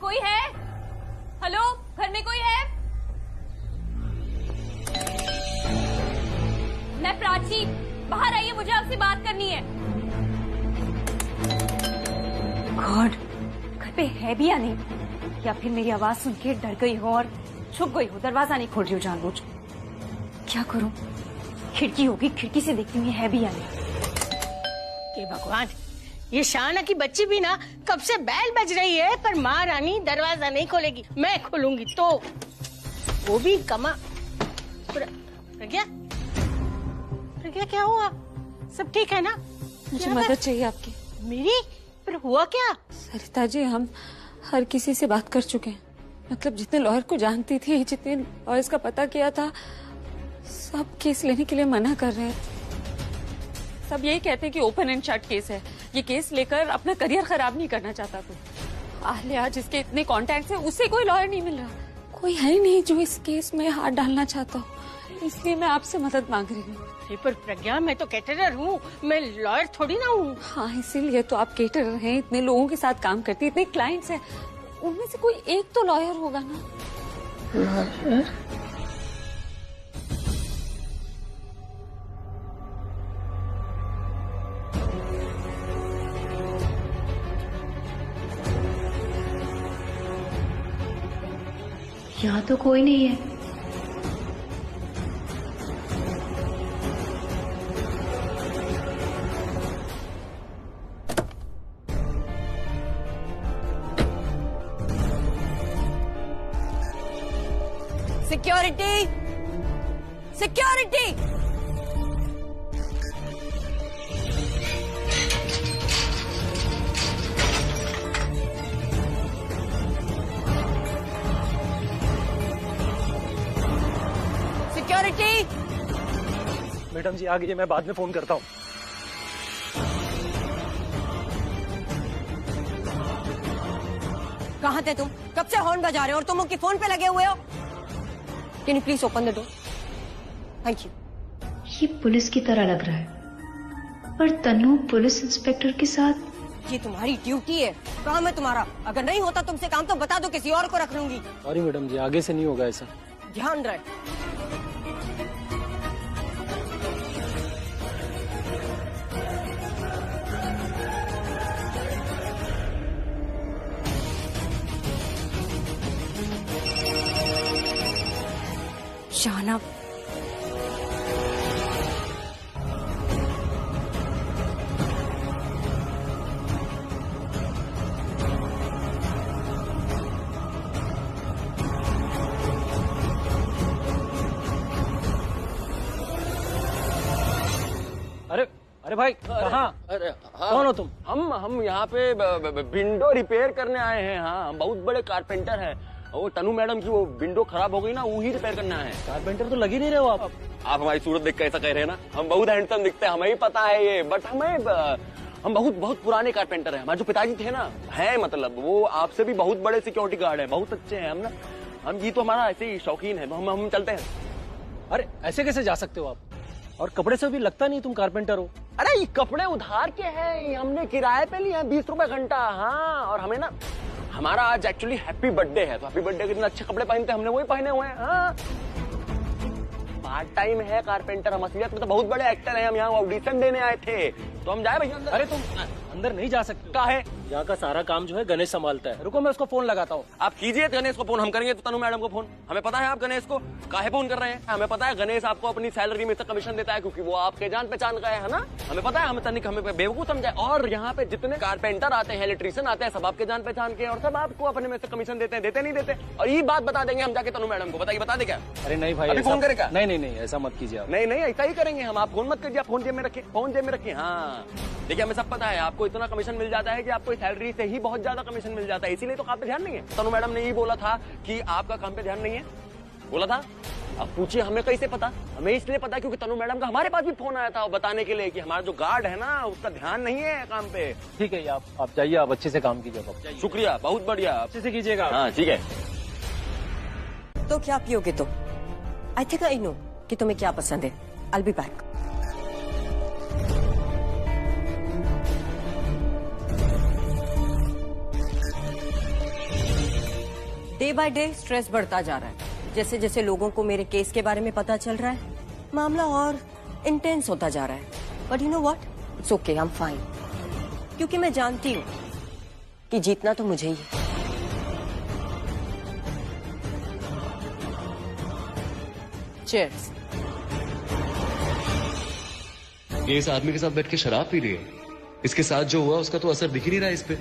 कोई है? हेलो, घर में कोई है? मैं प्राची, बाहर आइए, मुझे आपसे बात करनी है।
गॉड, घर पे है भी या नहीं? या फिर मेरी आवाज सुन के डर गई हो और छुप गई हूँ, दरवाजा नहीं खोल रही हूँ जानबूझ के। क्या करूँ? खिड़की होगी, खिड़की से देखती हूँ ये है भी या नहीं।
हे भगवान, ये शाना की बच्ची भी ना कब से बैल बज रही है, पर महारानी दरवाजा नहीं खोलेगी। मैं खोलूंगी तो वो भी कमा। प्रज्ञा, प्रज्ञा क्या हुआ? सब ठीक है ना?
मुझे मदद चाहिए आपकी।
मेरी? पर हुआ क्या?
सरिता जी, हम हर किसी से बात कर चुके हैं। मतलब जितने लॉयर को जानती थी, जितने लॉयर्स का पता किया था, सब केस लेने के लिए मना कर रहे हैं। सब यही कहते हैं कि ओपन एंड शट केस है। ये केस लेकर अपना करियर खराब नहीं करना चाहता तू। आलिया जिसके इतने कॉन्टैक्ट्स हैं, उससे कोई लॉयर नहीं मिल रहा। कोई है नहीं जो इस केस में हाथ डालना चाहता हो, इसलिए मैं आपसे मदद मांग रही हूँ।
पर प्रज्ञा, मैं तो कैटरर हूँ, मैं लॉयर थोड़ी ना हूँ।
हाँ, इसीलिए तो आप कैटरर हैं, इतने लोगों के साथ काम करती, इतने क्लाइंट्स हैं, उनमें से कोई एक तो लॉयर होगा ना।
लॉयर?
यहाँ तो कोई नहीं है।
Security, security. सिक्योरिटी।
मैडम जी आ गई है, मैं बाद में फोन करता हूँ।
कहाँ थे तुम? कब से हॉर्न बजा रहे हो और तुम उनके फोन पे लगे हुए हो? Can you please open the door? Thank you.
ये पुलिस की तरह लग रहा है, पर तनु पुलिस इंस्पेक्टर के साथ।
ये तुम्हारी ड्यूटी है, काम है तुम्हारा। अगर नहीं होता तुमसे काम तो बता दो, किसी और को रख लूंगी।
सॉरी मैडम जी, आगे से नहीं होगा ऐसा।
ध्यान रहे।
शाना,
अरे अरे भाई, कहाँ?
अरे हाँ,
कौन हो तुम?
हम यहाँ पे विंडो रिपेयर करने आए हैं। हाँ, हम बहुत बड़े कारपेंटर हैं। वो तनु मैडम की वो विंडो खराब हो गई ना, वही रिपेयर करना है।
कारपेंटर तो लग ही नहीं रहे हो आप।
आप हमारी सूरत देख के ऐसा कह रहे हैं ना? हम बहुत हैंडसम दिखते हैं, हमें ही पता है ये, बट हम बहुत बहुत पुराने कारपेंटर हैं। हमारे जो पिताजी थे ना, है मतलब वो आपसे भी बहुत बड़े सिक्योरिटी गार्ड हैं, बहुत अच्छे हैं हम ना। हम जी तो हमारा ऐसे ही शौकीन है, हम चलते हैं।
अरे ऐसे कैसे जा सकते हो आप? और कपड़े से भी लगता नहीं तुम कारपेंटर हो।
अरे ये कपड़े उधार के हैं, हमने किराए पे लिए हैं, 20 रुपए घंटा। हाँ, और हमें ना, हमारा आज एक्चुअली हैप्पी बर्थडे है, तो हैप्पी बर्थडे के दिन अच्छे कपड़े पहनते हैं, हमने वही पहने हुए हैं। हाँ, पार्ट टाइम है कारपेंटर, हम असलियत में तो बहुत बड़े एक्टर हैं। हम यहाँ ऑडिशन देने आए थे, तो हम जाए भैया अंदर।
अरे तुम अंदर नहीं जा सकते।
क्या है?
यहाँ का सारा काम जो है गणेश संभालता है। रुको मैं उसको फोन लगाता हूँ।
आप कीजिए गणेश को फोन, हम करेंगे तो तनु मैडम को फोन। हमें पता है आप गणेश को काहे फोन कर रहे हैं। हमें पता है गणेश आपको अपनी सैलरी में से कमीशन देता है, क्योंकि वो आपके जान पहचान का है ना। हमें पता है, हमें तनिक हमें बेवकूफ समझा। और यहाँ पे जितने कारपेंटर आते हैं, इलेक्ट्रीशियन आते हैं, सब आपके जान पहचान के, और सब आपको अपने में से कमीशन देते हैं, देते नहीं देते। और ये बात बता देंगे हम जाके तनु मैडम को। बताइए, बता दे क्या?
अरे नहीं भाई,
अभी फोन करेगा?
नहीं, ऐसा मत कीजिए आप।
नहीं, ऐसा ही करेंगे हम। आप फोन मत कीजिए, आप फोन जेब में रखिए, फोन जेब में रखिए। हाँ, देखिए हमें सब पता है आपको इतना कमीशन मिल जाता है कि आपको सैलरी से ही बहुत ज्यादा कमीशन मिल जाता है, इसीलिए तो काम पे ध्यान नहीं है। तनु मैडम ने ये बोला था कि आपका काम पे ध्यान नहीं है, बोला था। अब पूछिए हमें कैसे पता? हमें इसलिए पता क्योंकि तनु मैडम का हमारे पास भी फोन आया था बताने के लिए कि हमारा जो गार्ड है ना, उसका ध्यान नहीं है काम पे।
ठीक है, आप जाइए, आप अच्छे से काम कीजिए।
शुक्रिया, बहुत बढ़िया,
अच्छे से कीजिएगा।
हाँ ठीक है।
तो क्या पियोगे तुम? आई थिंक आई नो कि तुम्हें क्या पसंद है। I will be back. Day by day stress बढ़ता जा रहा है। जैसे जैसे लोगों को मेरे केस के बारे में पता चल रहा है, मामला और इंटेंस होता जा रहा है। But you know what, it's okay, I am fine, क्योंकि मैं जानती हूँ कि जीतना तो मुझे ही है। चीयर्स।
ये इस आदमी के साथ बैठ के शराब पी रही है। इसके साथ जो हुआ उसका तो असर दिख ही नहीं रहा है इस पे।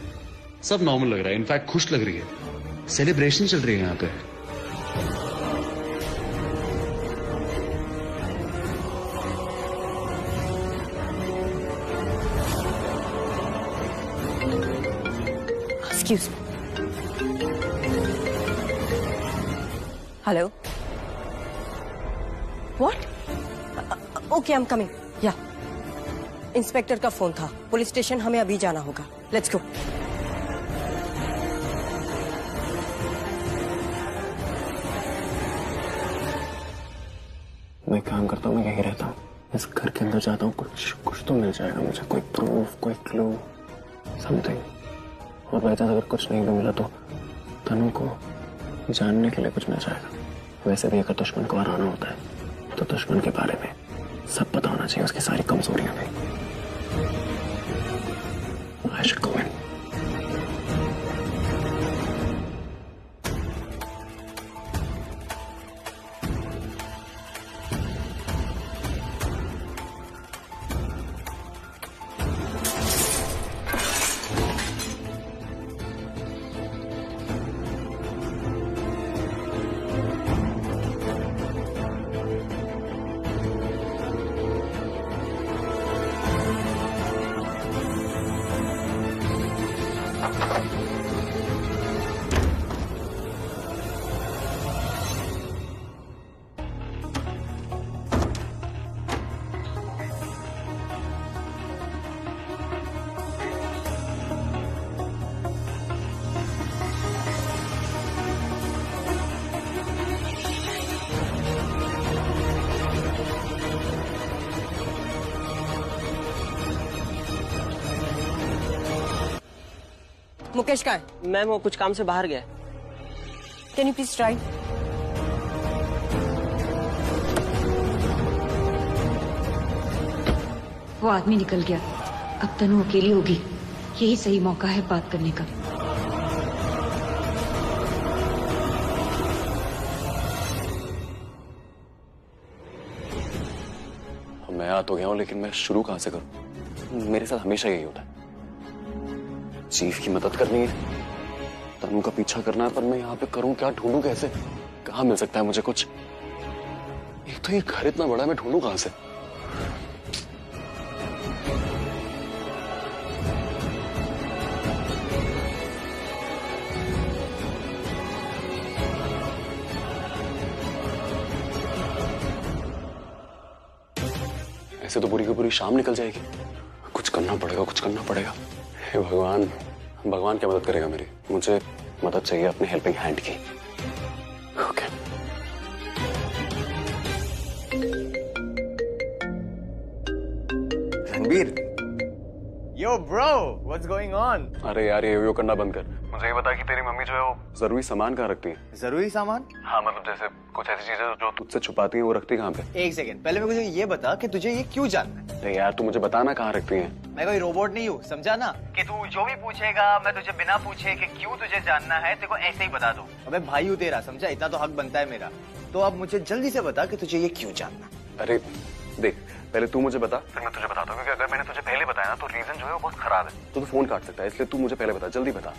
सब नॉर्मल लग रहा है, इनफैक्ट खुश लग रही है। सेलिब्रेशन चल रही है यहाँ पे।
Excuse me. Hello, what? Okay, I am coming. या इंस्पेक्टर का फोन था, पुलिस स्टेशन, हमें अभी जाना होगा। Let's go.
मैं काम करता हूँ, मैं यही रहता हूँ, इस घर के अंदर जाता हूँ, कुछ तो मिल जाएगा मुझे, कोई प्रूफ, कोई क्लू, समथिंग। और बाई चांस अगर कुछ नहीं भी मिला तो तनु को जानने के लिए कुछ मिल जाएगा। वैसे भी अगर दुश्मन को हराना होता है तो दुश्मन के बारे में सब पता होना चाहिए, उसकी सारी कमजोरियां भी। I should go in.
Mukesh कहाँ है?
मैम वो कुछ काम से बाहर गया।
Can you please try?
वो आदमी निकल गया, अब तनु अकेली होगी। यही सही मौका है बात करने का।
मैं आ तो गया हूँ, लेकिन मैं शुरू कहाँ से करूँ? मेरे साथ हमेशा यही होता है। चीफ की मदद करनी है, तनु का पीछा करना है, पर मैं यहाँ पे करूँ क्या, ढूंढूं कैसे? कहाँ मिल सकता है मुझे कुछ? एक तो ये घर इतना बड़ा है, मैं ढूंढूं कहाँ से? ऐसे तो पूरी की पूरी शाम निकल जाएगी। कुछ करना पड़ेगा, कुछ करना पड़ेगा। हे भगवान, भगवान क्या मदद करेगा मेरी? मुझे मदद चाहिए अपने हेल्पिंग हैंड की। Okay.
Ranbir, yo bro, what's going on?
अरे यार, ये करना बंद कर। मुझे ये बता कि तेरी मम्मी जो है वो जरूरी सामान कहाँ रखती है?
जरूरी सामान?
हाँ, मतलब जैसे कुछ ऐसी चीजें जो तुझसे छुपाती हैं वो रखती कहाँ पे?
एक सेकंड, पहले मुझे ये बता कि तुझे ये क्यों जानना है?
अरे यार, तू मुझे बताना कहाँ रखती है।
मैं कोई रोबोट नहीं हूँ, समझा ना? कि तू जो भी पूछेगा मैं तुझे बिना पूछे कि क्यों तुझे जानना है तेरे को ऐसे ही बता दूं। अबे भाई हूँ तेरा, समझा? इतना तो हक बनता है मेरा। तो अब मुझे जल्दी से बता कि तुझे ये क्यों जानना।
अरे देख, पहले तू मुझे बता, फिर मैं तुझे बताता हूँ, क्योंकि अगर मैंने तुझे पहले बताया ना तो रीजन जो है वो बहुत खराब है, तो तू फोन काट सकता है। इसलिए तू मुझे पहले बता, जल्दी बता।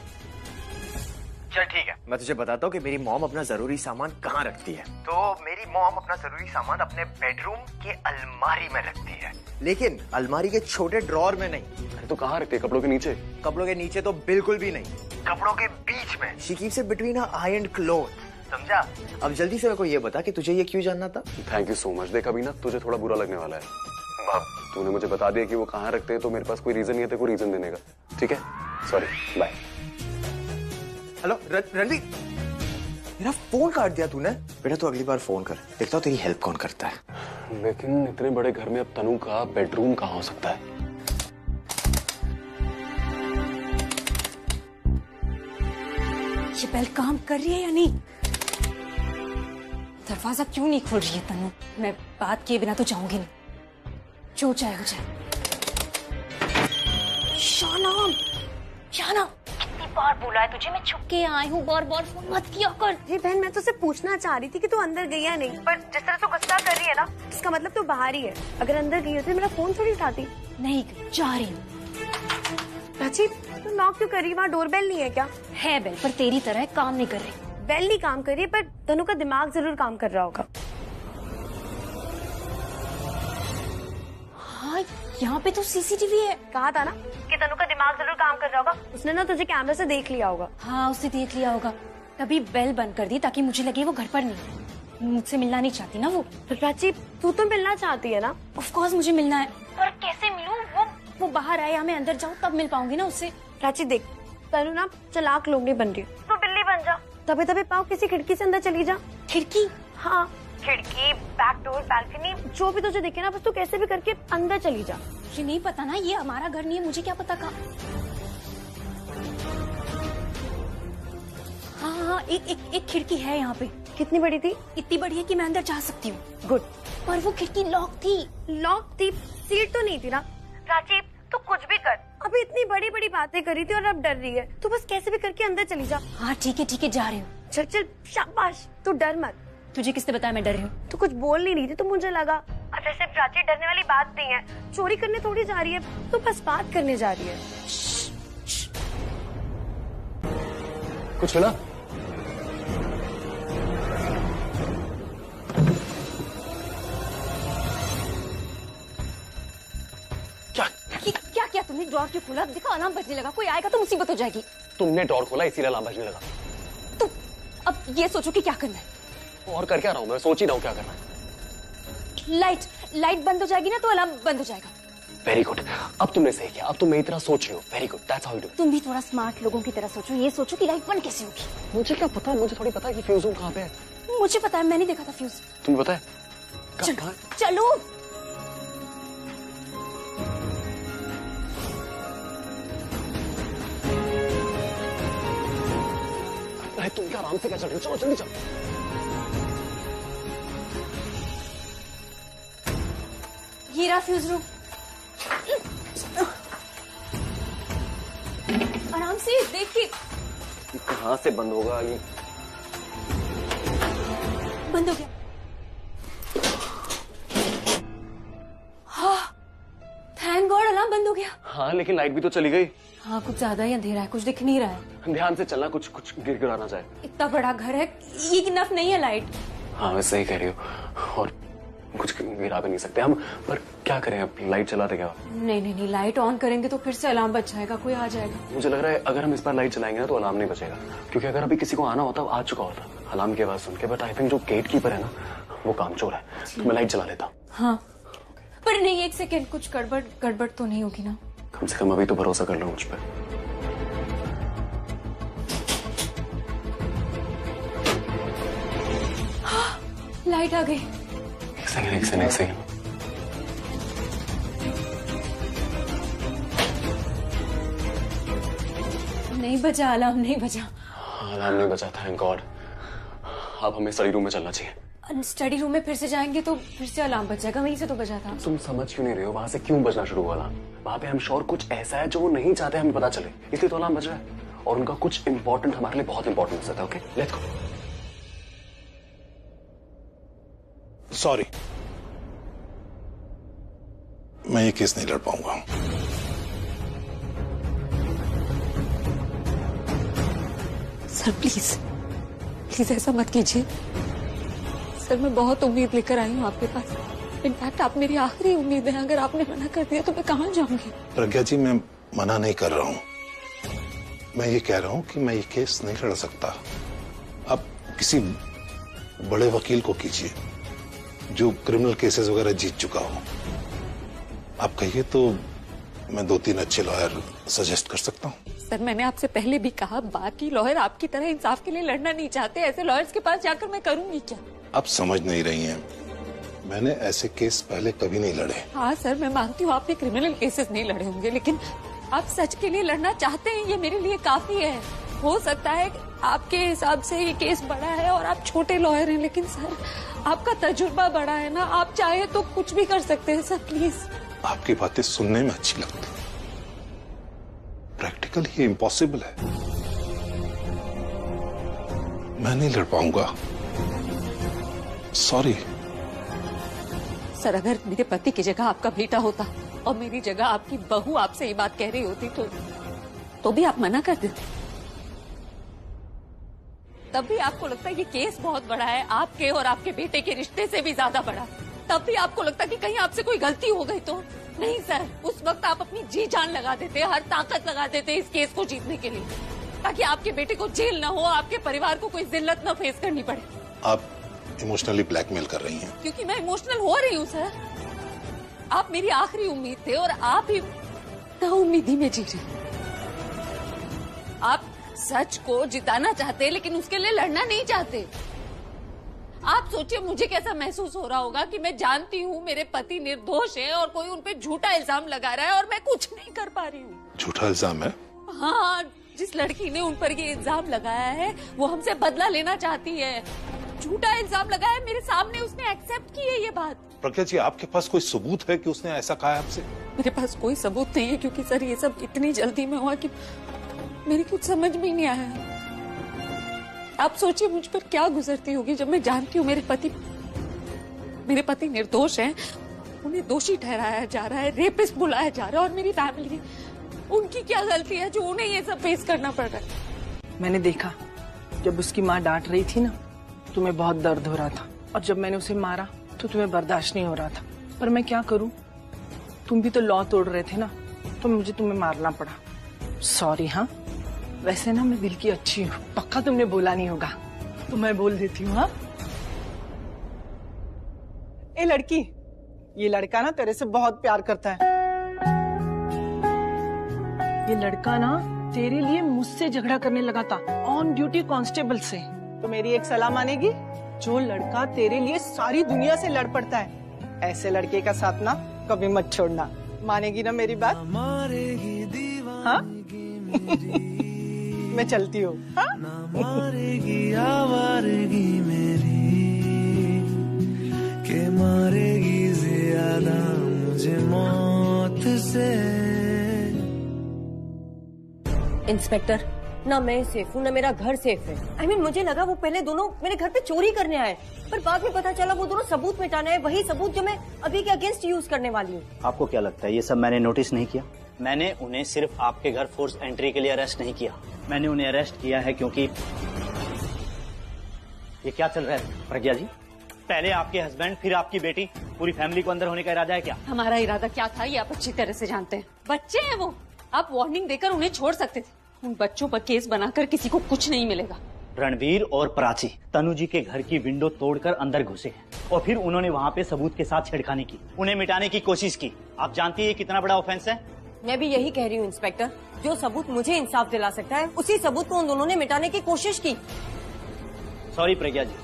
चल ठीक है, मैं तुझे बताता हूँ कि मेरी मॉम अपना जरूरी सामान कहाँ रखती है। तो मेरी मॉम अपना जरूरी सामान अपने बेडरूम के अलमारी में रखती है, लेकिन अलमारी के छोटे ड्रॉर में नहीं।
अरे तो कहाँ रखती है? कपड़ों के नीचे?
कपड़ों के नीचे तो बिल्कुल भी नहीं, कपड़ों के बीच में। She keeps it between her I and cloth, समझा? अब जल्दी से मेरे को ये बता कि तुझे ये क्यों जानना था?
Thank you so much. देख, अभी ना तुझे थोड़ा बुरा लगने वाला है। तूने मुझे बता दिया कि वो कहाँ रखते हैं, तो मेरे पास कोई रीजन नहीं है तेरे को रीजन देने का। ठीक है, सॉरी, बाय।
हेलो रणवीर, मेरा फोन काट दिया तूने। बेटा तू अगली बार फोन कर, देखता हूँ तेरी हेल्प कौन करता है।
लेकिन इतने बड़े घर में अब तनु का बेडरूम कहाँ हो सकता है?
ये बेल काम कर रही है या नहीं? दरवाजा क्यों नहीं खोल रही है तनु? मैं बात किए बिना तो जाऊंगी नहीं, जो चाहे हो जाए। शाना, शाना, कितनी बार बोला है तुझे, मैं छुप के आई हूँ, बार बार फोन मत किया कर।
जी बहन, मैं तुझसे पूछना चाह रही थी कि तू अंदर गई या नहीं, पर जिस तरह तू गुस्सा कर रही है ना, इसका मतलब तू बाहर ही है। अगर अंदर गई होती मेरा फोन थोड़ी उठाती।
नहीं जा रही हूँ।
प्राची, तू नॉक क्यों कर रही है? वहाँ डोरबेल नहीं है क्या?
है बेल, पर तेरी तरह काम नहीं कर रही।
बेल नहीं काम कर रही है, पर तनु का दिमाग जरूर काम कर रहा होगा।
हाँ, यहाँ पे तो सीसीटीवी है।
कहा था ना कि तनु का दिमाग जरूर काम कर रहा होगा। उसने ना तुझे कैमरे से देख लिया होगा।
हाँ, उसने देख लिया होगा, तभी बेल बंद कर दी ताकि मुझे लगे वो घर पर नहीं। मुझसे मिलना नहीं चाहती ना वो।
तो प्राची, तू तो मिलना चाहती है ना?
ऑफ कोर्स मुझे मिलना है, पर कैसे मिलूं? वो बाहर आए या मैं अंदर जाऊँ तब मिल पाऊंगी ना उससे।
प्राची देख, तनु ना चालाक लोग नहीं बन रही, तो बिल्ली बन जा। दबे दबे पाँव किसी खिड़की से अंदर चली जा।
खिड़की?
हाँ, खिड़की, बैक डोर, बैल्कनी, जो भी तुझे दिखे ना, बस तू कैसे भी करके अंदर चली जा।
मुझे नहीं पता ना, ये हमारा घर नहीं है, मुझे क्या पता कहाँ। हाँ, एक खिड़की है यहाँ पे।
कितनी बड़ी थी?
इतनी बड़ी है कि मैं अंदर जा सकती हूँ।
गुड।
पर वो खिड़की लॉक थी।
लॉक थी? सीट तो नहीं थी ना? प्राची, तू कुछ भी कर, अभी इतनी बड़ी बड़ी बातें करी थी और अब डर रही है। तू बस कैसे भी करके अंदर चली जा।
हाँ ठीक है, जा रही हूँ।
चल चल, शाबाश, तू डर मत।
तुझे किसने बताया मैं डर रही हूँ?
तू कुछ बोल नहीं रही थी तो मुझे लगा। और वैसे प्राची, डरने वाली बात नहीं है, चोरी करने थोड़ी जा रही है, तू बस बात करने जा रही है।
कुछ मिला?
क्या किया तुमने? ड्रॉर क्यों खोला? देखो अलार्म बजने लगा, कोई आएगा तो मुसीबत हो जाएगी।
तुमने ड्रॉर खोला इसीलिए अलार्म बजने लगा।
तो अब ये सोचो कि क्या करना है।
और कर क्या रहा हूँ मैं, सोच ही रहा हूँ क्या करना है।
लाइट बंद हो जाएगी ना तो अलार्म बंद हो जाएगा।
वेरी गुड, अब तुमने सही किया, अब तुम मेरी तरह सोच रही हो। Very good, that's how you do.
तुम भी थोड़ा स्मार्ट लोगों की तरह सोचो, ये सोचो कि लाइट बंद कैसे होगी।
मुझे क्या पता, मुझे थोड़ी पता है कि फ्यूज कहाँ पे है।
मुझे पता है, मैंने देखा था फ्यूज।
तुम्हें पता है?
चलो।
तुम क्या आराम से क्या चल रही हो? चलो जल्दी चलो।
ये रहा फ्यूज रूम। आराम से देखिए।
कहाँ से बंद होगा ये?
बंद हो गया। हाँ, थैंक गॉड अलार्म बंद हो गया।
हाँ, लेकिन लाइट भी तो चली गई।
हाँ, कुछ ज्यादा ही अंधेरा है, कुछ दिख नहीं रहा है।
ध्यान से चलना, कुछ गिर ना जाए।
इतना बड़ा घर है, ये इनफ नहीं है लाइट।
हाँ, मैं सही कह रही हूँ, और कुछ गिरा भी नहीं सकते हम। पर क्या करें, अब लाइट चलाते क्या?
नहीं, लाइट ऑन करेंगे तो फिर से अलार्म बज जाएगा, कोई आ जाएगा।
मुझे लग रहा है अगर हम इस बार लाइट चलाएंगे ना तो अलार्म नहीं बचेगा, क्योंकि अगर अभी किसी को आना होता आ चुका होता अलार्म की आवाज सुन के। बट आई थिंक जो गेट कीपर है ना, वो कामचोर है, तो मैं लाइट चला लेता हूँ।
हाँ, पर नहीं, एक सेकेंड, कुछ गड़बड़ तो नहीं होगी ना?
कम से कम अभी तो भरोसा कर लो मुझ पर।
लाइट आ गई।
एक सेकंड।
नहीं बजा, अलार्म नहीं बजा।
अलार्म नहीं बजा, थैंक गॉड। अब हमें स्टडी रूम में चलना चाहिए।
स्टडी रूम में फिर से जाएंगे तो फिर से अलार्म बज जाएगा, वहीं से तो बजा था।
तुम समझ क्यों नहीं रहे हो? वहां से क्यों बजना शुरू हुआ अलार्म? वहां पे हम श्योर कुछ ऐसा है जो वो नहीं चाहते हमें पता चले, इसलिए तो अलार्म बज रहा है। और उनका कुछ इंपॉर्टेंट हमारे लिए बहुत इंपॉर्टेंट हो सकता है। Okay, let's go.
सॉरी, मैं ये केस नहीं लड़ पाऊंगा।
सर प्लीज ऐसा मत कीजिए। सर, मैं बहुत उम्मीद लेकर आई हूँ आपके पास। इनफैक्ट आप मेरी आखिरी उम्मीद है। अगर आपने मना कर दिया तो मैं कहाँ जाऊंगी?
प्रज्ञा जी, मैं मना नहीं कर रहा हूँ। मैं ये कह रहा हूँ कि मैं ये केस नहीं लड़ सकता। आप किसी बड़े वकील को कीजिए जो क्रिमिनल केसेस वगैरह जीत चुका हो। आप कहिए तो मैं 2-3 अच्छे लॉयर सजेस्ट कर सकता हूँ।
सर, मैंने आपसे पहले भी कहा, बाकी लॉयर आपकी तरह इंसाफ के लिए लड़ना नहीं चाहते। ऐसे लॉयर्स के पास जाकर मैं करूंगी क्या?
आप समझ नहीं रही हैं, मैंने ऐसे केस पहले कभी नहीं लड़े।
हाँ सर, मैं मानती हूँ आपने क्रिमिनल केसेस नहीं लड़े होंगे, लेकिन आप सच के लिए लड़ना चाहते हैं, ये मेरे लिए काफी है। हो सकता है आपके हिसाब से ये केस बड़ा है और आप छोटे लॉयर हैं, लेकिन सर आपका तजुर्बा बड़ा है ना, आप चाहे तो कुछ भी कर सकते हैं। Sir please.
आपकी बातें सुनने में अच्छी लगती, प्रैक्टिकल ये इम्पॉसिबल है। मैं नहीं लड़ पाऊंगा। सॉरी।
सर, अगर मेरे पति की जगह आपका बेटा होता और मेरी जगह आपकी बहू आपसे ये बात कह रही होती तो भी आप मना कर देते। तब भी आपको लगता है ये केस बहुत बड़ा है, आपके और आपके बेटे के रिश्ते से भी ज्यादा बड़ा। तब भी आपको लगता है कि कहीं आपसे कोई गलती हो गई तो। नहीं सर, उस वक्त आप अपनी जी जान लगा देते, हर ताकत लगा देते इस केस को जीतने के लिए, ताकि आपके बेटे को जेल न हो, आपके परिवार को कोई जिल्लत न फेस करनी पड़े।
आप इमोशनली ब्लैकमेल कर रही हैं।
क्योंकि मैं इमोशनल हो रही हूँ सर। आप मेरी आखिरी उम्मीद थे और आप ही नाउम्मीदी में जी रहे। आप सच को जिताना चाहते लेकिन उसके लिए लड़ना नहीं चाहते। आप सोचिए मुझे कैसा महसूस हो रहा होगा कि मैं जानती हूँ मेरे पति निर्दोष है और कोई उन पे झूठा इल्जाम लगा रहा है और मैं कुछ नहीं कर पा रही हूँ।
झूठा इल्जाम है?
हाँ, जिस लड़की ने उन पर ये इल्जाम लगाया है वो हमसे बदला लेना चाहती है। झूठा इल्जाम लगाया मेरे सामने, उसने एक्सेप्ट की है ये बात।
प्रज्ञा जी, आपके पास कोई सबूत है कि उसने ऐसा कहा आपसे?
मेरे पास कोई सबूत नहीं है क्योंकि सर ये सब इतनी जल्दी में हुआ कि मेरी कुछ समझ में ही नहीं आया। आप सोचिए मुझ पर क्या गुजरती होगी जब मैं जानती हूँ मेरे पति निर्दोष हैं, उन्हें दोषी ठहराया जा रहा है, रेपिस्ट बुलाया जा रहा है और मेरी फैमिली, उनकी क्या गलती है जो उन्हें ये सब फेस करना पड़ रहा है।
मैंने देखा जब उसकी माँ डांट रही थी ना, तुम्हें बहुत दर्द हो रहा था और जब मैंने उसे मारा तो तुम्हें बर्दाश्त नहीं हो रहा था। पर मैं क्या करूं, तुम भी तो लॉ तोड़ रहे थे ना, तो मुझे तुम्हें मारना पड़ा। सॉरी। हाँ, वैसे ना मैं दिल की अच्छी हूँ, पक्का तुमने बोला नहीं होगा तो मैं बोल देती हूँ। हाँ, ए लड़की, ये लड़का ना तेरे से बहुत प्यार करता है। ये लड़का ना तेरे लिए मुझसे झगड़ा करने लगा था ऑन ड्यूटी कांस्टेबल से। तो मेरी एक सलाह मानेगी? जो लड़का तेरे लिए सारी दुनिया से लड़ पड़ता है, ऐसे लड़के का साथ ना कभी मत छोड़ना। मानेगी ना मेरी बात? हाँ? मैं चलती हूँ। हाँ?
मारेगी आवारगी मेरी के मारेगी ज्यादा मुझे मौत से।
इंस्पेक्टर, ना मैं सेफ हूँ ना मेरा घर सेफ है। I mean, मुझे लगा वो पहले दोनों मेरे घर पे चोरी करने आए, पर बाद में पता चला वो दोनों सबूत मिटाने आए, वही सबूत जो मैं अभी के अगेंस्ट यूज करने वाली हूँ।
आपको क्या लगता है ये सब मैंने नोटिस नहीं किया? मैंने उन्हें सिर्फ आपके घर फोर्स एंट्री के लिए अरेस्ट नहीं किया, मैंने उन्हें अरेस्ट किया है क्योंकि ये क्या चल रहा है प्रज्ञा जी? पहले आपके हस्बैंड फिर आपकी बेटी, पूरी फैमिली को अंदर होने का इरादा है क्या?
हमारा इरादा क्या था ये आप अच्छी तरह से जानते हैं। बच्चे हैं वो, आप वार्निंग देकर उन्हें छोड़ सकते थे। उन बच्चों पर केस बनाकर किसी को कुछ नहीं मिलेगा।
रणवीर और प्राची तनु जी के घर की विंडो तोड़कर अंदर घुसे हैं और फिर उन्होंने वहाँ पे सबूत के साथ छेड़खानी की, उन्हें मिटाने की कोशिश की। आप जानती है कितना बड़ा ऑफेंस है?
मैं भी यही कह रही हूँ इंस्पेक्टर, जो सबूत मुझे इंसाफ दिला सकता है उसी सबूत को उन दोनों ने मिटाने की कोशिश की।
Sorry Pragya ji,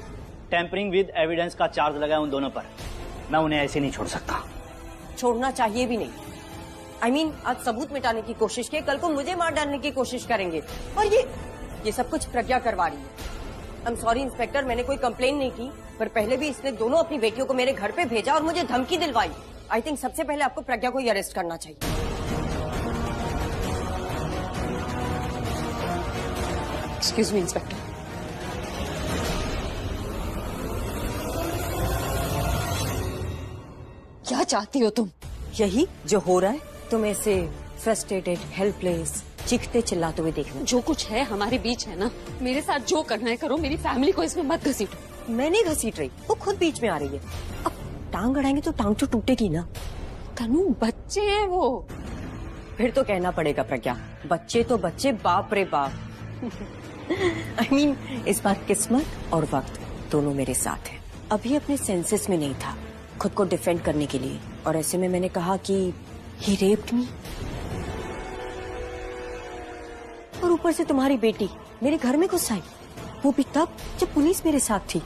tampering with evidence का चार्ज लगा है उन दोनों पर, मैं उन्हें ऐसे नहीं छोड़ सकता।
छोड़ना चाहिए भी नहीं। I mean, आज सबूत मिटाने की कोशिश की, कल को मुझे मार डालने की कोशिश करेंगे और ये सब कुछ प्रज्ञा करवा रही है। I'm sorry इंस्पेक्टर, मैंने कोई कंप्लेन नहीं की, पर पहले भी इसने दोनों अपनी बेटियों को मेरे घर पे भेजा और मुझे धमकी दिलवाई। आई थिंक सबसे पहले आपको प्रज्ञा को ही अरेस्ट करना चाहिए।
Excuse me inspector. क्या चाहती हो तुम?
यही जो हो रहा है, तुम ऐसे फ्रस्ट्रेटेड, हेल्पलेस, चीखते चिल्लाते हुए देखना।
जो कुछ है हमारे बीच है ना, मेरे साथ जो करना है करो, मेरी फैमिली को इसमें मत घसीटो।
मैं नहीं घसीट रही, वो खुद बीच में आ रही है। अब टांग अड़ाएंगे तो टांग तो टूटेगी ना।
तनु, बच्चे हैं वो।
फिर तो कहना पड़ेगा प्रज्ञा, बच्चे तो बच्चे, बाप रे बाप। I mean, इस बार किस्मत और वक्त दोनों मेरे साथ है। अभी अपने सेंसेस में नहीं था खुद को डिफेंड करने के लिए, और ऐसे में मैंने कहा कि ही रेप्ड मी, और ऊपर से तुम्हारी बेटी मेरे घर में घुस आई, वो भी तब जब पुलिस मेरे साथ थी।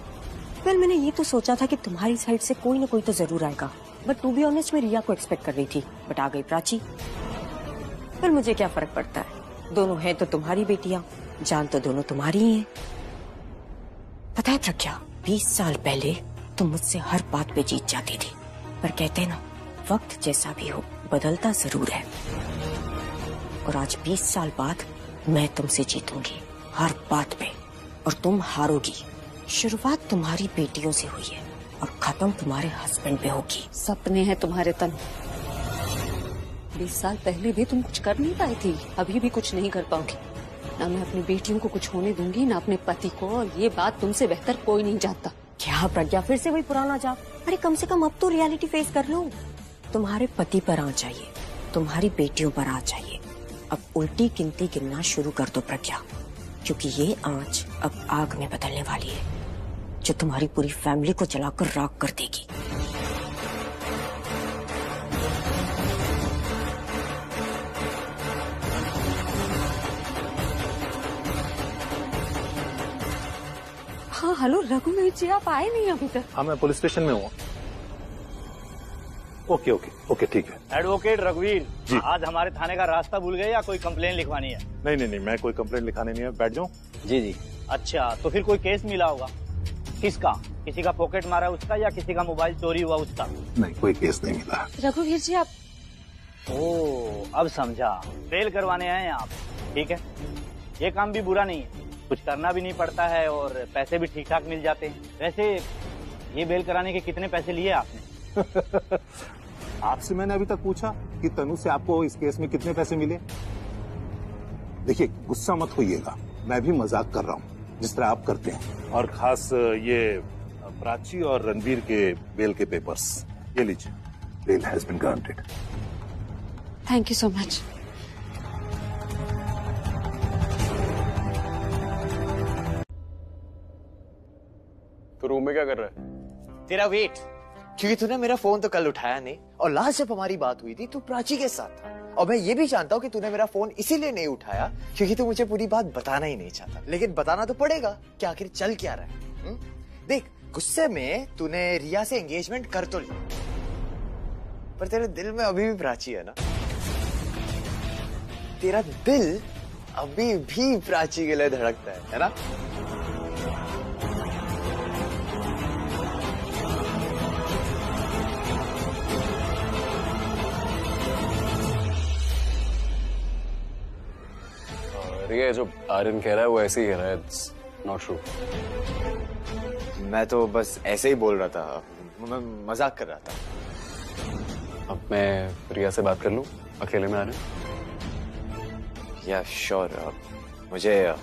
वेल, मैंने ये तो सोचा था कि तुम्हारी साइड से कोई ना कोई तो जरूर आएगा, बट टू बी ऑनेस्ट मैं रिया को एक्सपेक्ट कर रही थी, बट आ गई प्राची। फिर मुझे क्या फर्क पड़ता है, दोनों हैं तो तुम्हारी बेटियां, जान तो दोनों तुम्हारी ही है। पता है प्रज्ञा, 20 साल पहले तुम मुझसे हर बात पे जीत जाती थी, पर कहते हैं ना, वक्त जैसा भी हो बदलता जरूर है, और आज 20 साल बाद मैं तुमसे जीतूंगी हर बात पे।
और तुम हारोगी। शुरुआत तुम्हारी बेटियों से हुई है और खत्म तुम्हारे हस्बैंड पे होगी।
सपने हैं तुम्हारे तनु। 20 साल पहले भी तुम कुछ कर नहीं पाई थी, अभी भी कुछ नहीं कर पाओगी। ना मैं अपनी बेटियों को कुछ होने दूंगी, ना अपने पति को, और ये बात तुमसे बेहतर कोई नहीं जानता।
क्या प्रज्ञा, फिर से वही पुराना जाप? अरे कम से कम अब तो रियलिटी फेस कर लो। तुम्हारे पति पर आ जाइए, तुम्हारी बेटियों पर आ जाइए। अब उल्टी गिनती गिनना शुरू कर दो प्रज्ञा, क्योंकि ये आंच अब आग में बदलने वाली है, जो तुम्हारी पूरी फैमिली को जलाकर राख कर देगी।
हाँ हेलो रघुवीर जी, आप आए नहीं अभी तक?
हाँ मैं पुलिस स्टेशन में हूँ। ओके ओके ओके ठीक है।
एडवोकेट रघुवीर जी, आज हमारे थाने का रास्ता भूल गए या कोई कंप्लेन लिखवानी है?
नहीं नहीं नहीं, मैं कोई कंप्लेंट लिखाने नहीं है, बैठ जाऊँ।
जी जी। अच्छा, तो फिर कोई केस मिला होगा? किसका? किसी का पॉकेट मारा उसका या किसी का मोबाइल चोरी हुआ उसका?
नहीं, कोई केस नहीं मिला।
रघुवीर जी आप...
ओह अब समझा, बेल करवाने आए हैं आप। ठीक है, ये काम भी बुरा नहीं है, कुछ करना भी नहीं पड़ता है और पैसे भी ठीक ठाक मिल जाते हैं। वैसे ये बेल कराने के कितने पैसे लिए आपने?
आपसे मैंने अभी तक पूछा कि तनु से आपको इस केस में कितने पैसे मिले? देखिए गुस्सा मत होइएगा, मैं भी मजाक कर रहा हूँ जिस तरह आप करते हैं। और खास ये प्राची और रणवीर के बेल के पेपर्स, ये लीजिए, bail has been granted.
Thank you so much.
तो रूम में क्या कर रहा है?
तेरा वेट, क्योंकि तूने मेरा फोन तो कल उठाया नहीं, और लास्ट जब हमारी बात हुई थी तू प्राची के साथ था, और मैं ये भी जानता हूँ कि तूने मेरा फोन इसीलिए नहीं उठाया क्योंकि तू मुझे पूरी बात बताना ही नहीं चाहता। लेकिन बताना तो पड़ेगा कि आखिर चल क्या रहा है। देख, गुस्से में तूने रिया से एंगेजमेंट कर तो लिया, पर तेरे दिल में अभी भी प्राची है ना। तेरा दिल अभी भी प्राची के लिए धड़कता है ना?
रिया, जो आर्यन कह रहा है वो ऐसे ही कह रहा है, इट्स नॉट ट्रू।
मैं तो बस ऐसे ही बोल रहा था, मैं मजाक कर रहा था।
अब मैं रिया से बात कर लूं अकेले में? आर्यन
या श्योर, मुझे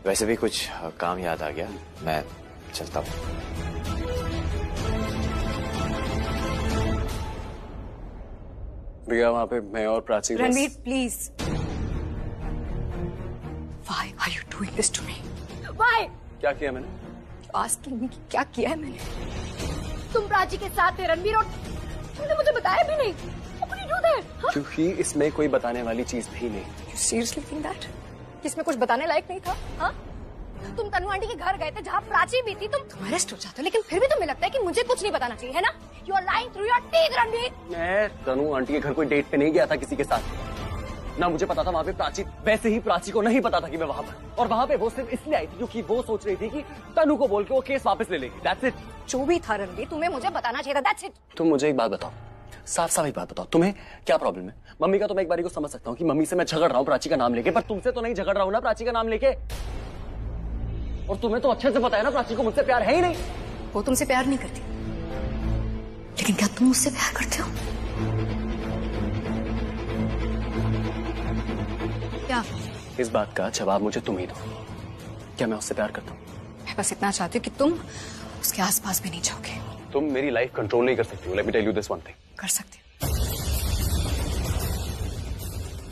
वैसे भी कुछ काम याद आ गया, मैं चलता हूँ।
रिया, वहां पे मैं और Prachi
Ranveer please, Why are you doing this to me?
Why?
क्या किया मैंने?
Asking me क्या किया है मैंने?
तुम प्राची के साथ थे रणवीर, और तुमने मुझे बताया भी नहीं। How could you do that?
क्योंकि इसमें कोई बताने वाली चीज थी नहीं।
You seriously think that? इसमें कुछ बताने लायक नहीं था?
हाँ? तुम तनु आंटी के घर गए थे जहाँ प्राची भी थी, तुम
अरेस्ट हो जाते हो, लेकिन फिर भी तुम्हें लगता है कि मुझे कुछ नहीं बताना चाहिए, है ना?
You are lying through your teeth, Ranveer.
मैं तनु आंटी के घर कोई डेट पे नहीं गया था किसी के साथ, ना मुझे पता था वहाँ पे प्राची, वैसे ही प्राची को नहीं पता था कि मैं वहाँ पर, और वहाँ पे वो सिर्फ इसलिए आई थी क्योंकि वो सोच रही थी कि तनु को बोल के वो केस वापस ले लेगी। That's it।
जो भी था रणवीर, तुम्हें मुझे बताना चाहिए था। That's it।
तुम मुझे एक बात बताओ, साफ साफ एक बात बताओ, तुम्हें क्या प्रॉब्लम है? मम्मी का तो मैं एक बारी को समझ सकता हूँ कि मम्मी से मैं झगड़ रहा हूँ प्राची का नाम लेके, पर तुमसे तो नहीं झगड़ रहा हूँ ना प्राची का नाम लेके। और तुम्हें तो अच्छे से पता है ना प्राची को मुझसे प्यार है ही नहीं।
वो तुमसे प्यार नहीं करती, लेकिन क्या तुम मुझसे प्यार करते हो? क्या?
इस बात का जवाब मुझे तुम ही दो। क्या मैं उससे प्यार करता हूँ?
मैं बस इतना चाहती हूँ कि तुम उसके आसपास भी नहीं जाओगे।
तुम मेरी लाइफ कंट्रोल नहीं कर सकती हो। Let me tell you this one thing.
कर सकती हो।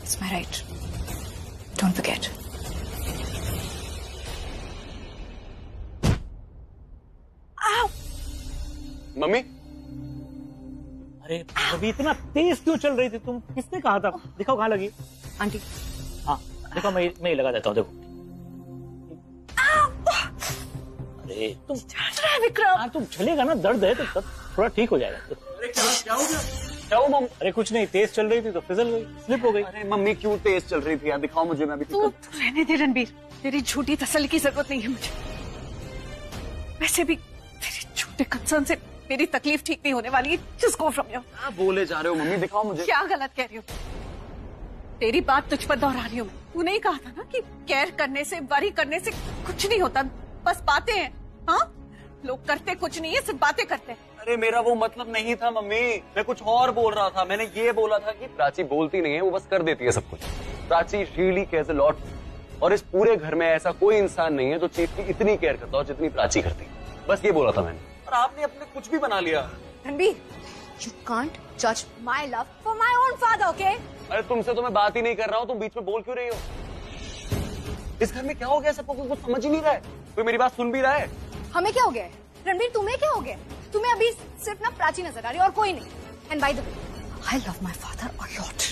It's my right, don't forget.
Mummy,
अरे अभी इतना तेज क्यों चल रही थी तुम? किसने कहा था? दिखाओ कहाँ लगी।
आंटी।
हाँ देखो, मैं ही लगा देता हूँ। देखो, अरे तुम
विक्रम,
तुम चलेगा ना, दर्द है तो तब थोड़ा ठीक हो जाएगा।
अरे क्या हो गया? क्या हो मम्मी?
अरे कुछ नहीं, तेज चल रही थी तो फिसल गई, स्लिप हो गई।
अरे मम्मी क्यों तेज चल रही थी यार? दिखाओ मुझे, मैं भी
तू रहने दे रणबीर, तेरी झूठी तसल्ली की जरूरत नहीं है मुझे। वैसे भी तेरे छोटे कंसर्न से मेरी तकलीफ ठीक नहीं होने वाली है। Just go from here.
क्या बोले जा रहे हो मम्मी? दिखाओ मुझे।
क्या गलत कह रही हो? तेरी बात तुझ पर दोहरा रही हूँ मैं। तूने ही कहा था ना कि केयर करने से, वरी करने से कुछ नहीं होता,
बस बातें हैं। हाँ, लोग करते कुछ नहीं है, सिर्फ बातें करते हैं।
अरे मेरा वो मतलब नहीं था मम्मी, मैं कुछ और बोल रहा था। मैंने ये बोला था कि प्राची बोलती नहीं है, वो बस कर देती है सब कुछ। Prachi really cares a lot, और इस पूरे घर में ऐसा कोई इंसान नहीं है जो चीफ की इतनी केयर करता हो जितनी प्राची करती है। बस ये बोला था मैंने, और आपने अपने कुछ भी बना लिया।
Ranbir, you can't judge my love for my own father, okay?
अरे तुमसे तो मैं बात ही नहीं कर रहा हूँ, तुम बीच में बोल क्यों रही हो? इस घर में क्या हो गया? सबको कुछ समझ ही नहीं रहा है। कोई मेरी बात सुन भी रहा है?
हमें क्या हो गया है? रणबीर, तुम्हें क्या हो गया? तुम्हें अभी सिर्फ ना प्राची नजर आ रही है और कोई नहीं। And by the way, I love my father a lot,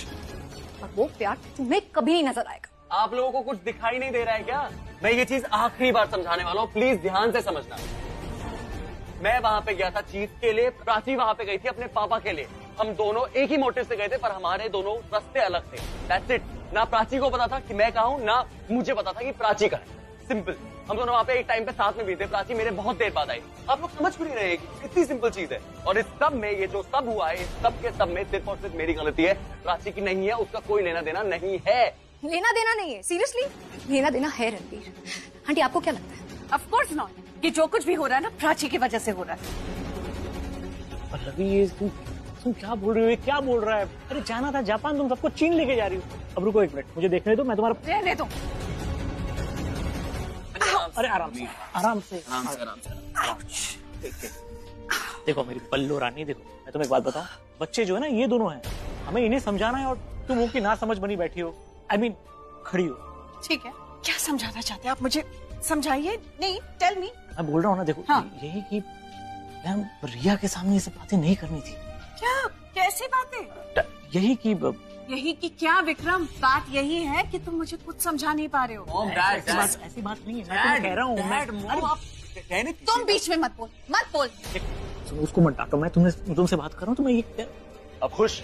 और वो प्यार तुम्हें कभी नहीं नजर आएगा।
आप लोगों को कुछ दिखाई नहीं दे रहा है क्या? मैं ये चीज आखिरी बार समझाने वाला हूँ, प्लीज ध्यान से समझना। मैं वहां पे गया था चीफ के लिए, प्राची वहां पे गई थी अपने पापा के लिए। हम दोनों एक ही मोटिव से गए थे, पर हमारे दोनों रास्ते अलग थे। That's it. ना प्राची को पता था कि मैं कहाँ हूँ, ना मुझे पता था कि प्राची कहाँ है। सिंपल। हम दोनों वहां पे एक टाइम पे साथ में भी थे। प्राची मेरे बहुत देर बाद आई। आप लोग समझ क्यों नहीं रहे? इतनी सिंपल चीज है। और इस सब में ये जो सब हुआ है, इस सब के सब में सिर्फ और सिर्फ मेरी गलती है, प्राची की नहीं है। उसका कोई लेना देना नहीं है।
लेना देना नहीं है? सीरियसली लेना देना है रणबीर। आंटी, आपको क्या लगता है?
Of course not. कि जो कुछ भी हो रहा है ना, प्राची की वजह से हो रहा है।
रवि, ये तुम क्या बोल रही हो? ये क्या बोल रहा है? अरे जाना था जापान, तुम सबको चीन लेके जा रही हो। अब रुको एक मिनट, मुझे देखने दो, मैं तुम्हारा
रहने दो।
अरे आराम से आराम से आराम से। देखो मेरी पल्लो रानी, देखो मैं तुम्हें एक बात बताऊं, बच्चे जो है ना ये दोनों हैं, हमें इन्हें समझाना है और तुम उनकी ना समझ बनी बैठी हो। I mean, खड़ी हो।
ठीक है, क्या समझाना चाहते हैं आप? मुझे समझाइए। नहीं, टेल मी।
मैं बोल रहा हूँ ना, देखो
हाँ।
यही कि रिया के सामने ये सब बातें नहीं करनी थी।
क्या? कैसी बातें?
यही कि
क्या विक्रम? बात यही है कि तुम मुझे कुछ समझा नहीं पा रहे हो।
ऐसी बात नहीं है, मैं तुम्हें कह रहा हूँ।
तुम बीच में मत बोल, मत बोल।
उसको मत डांटो, मैं तुमसे बात कर रहा हूँ। तुम्हें ये
अब खुश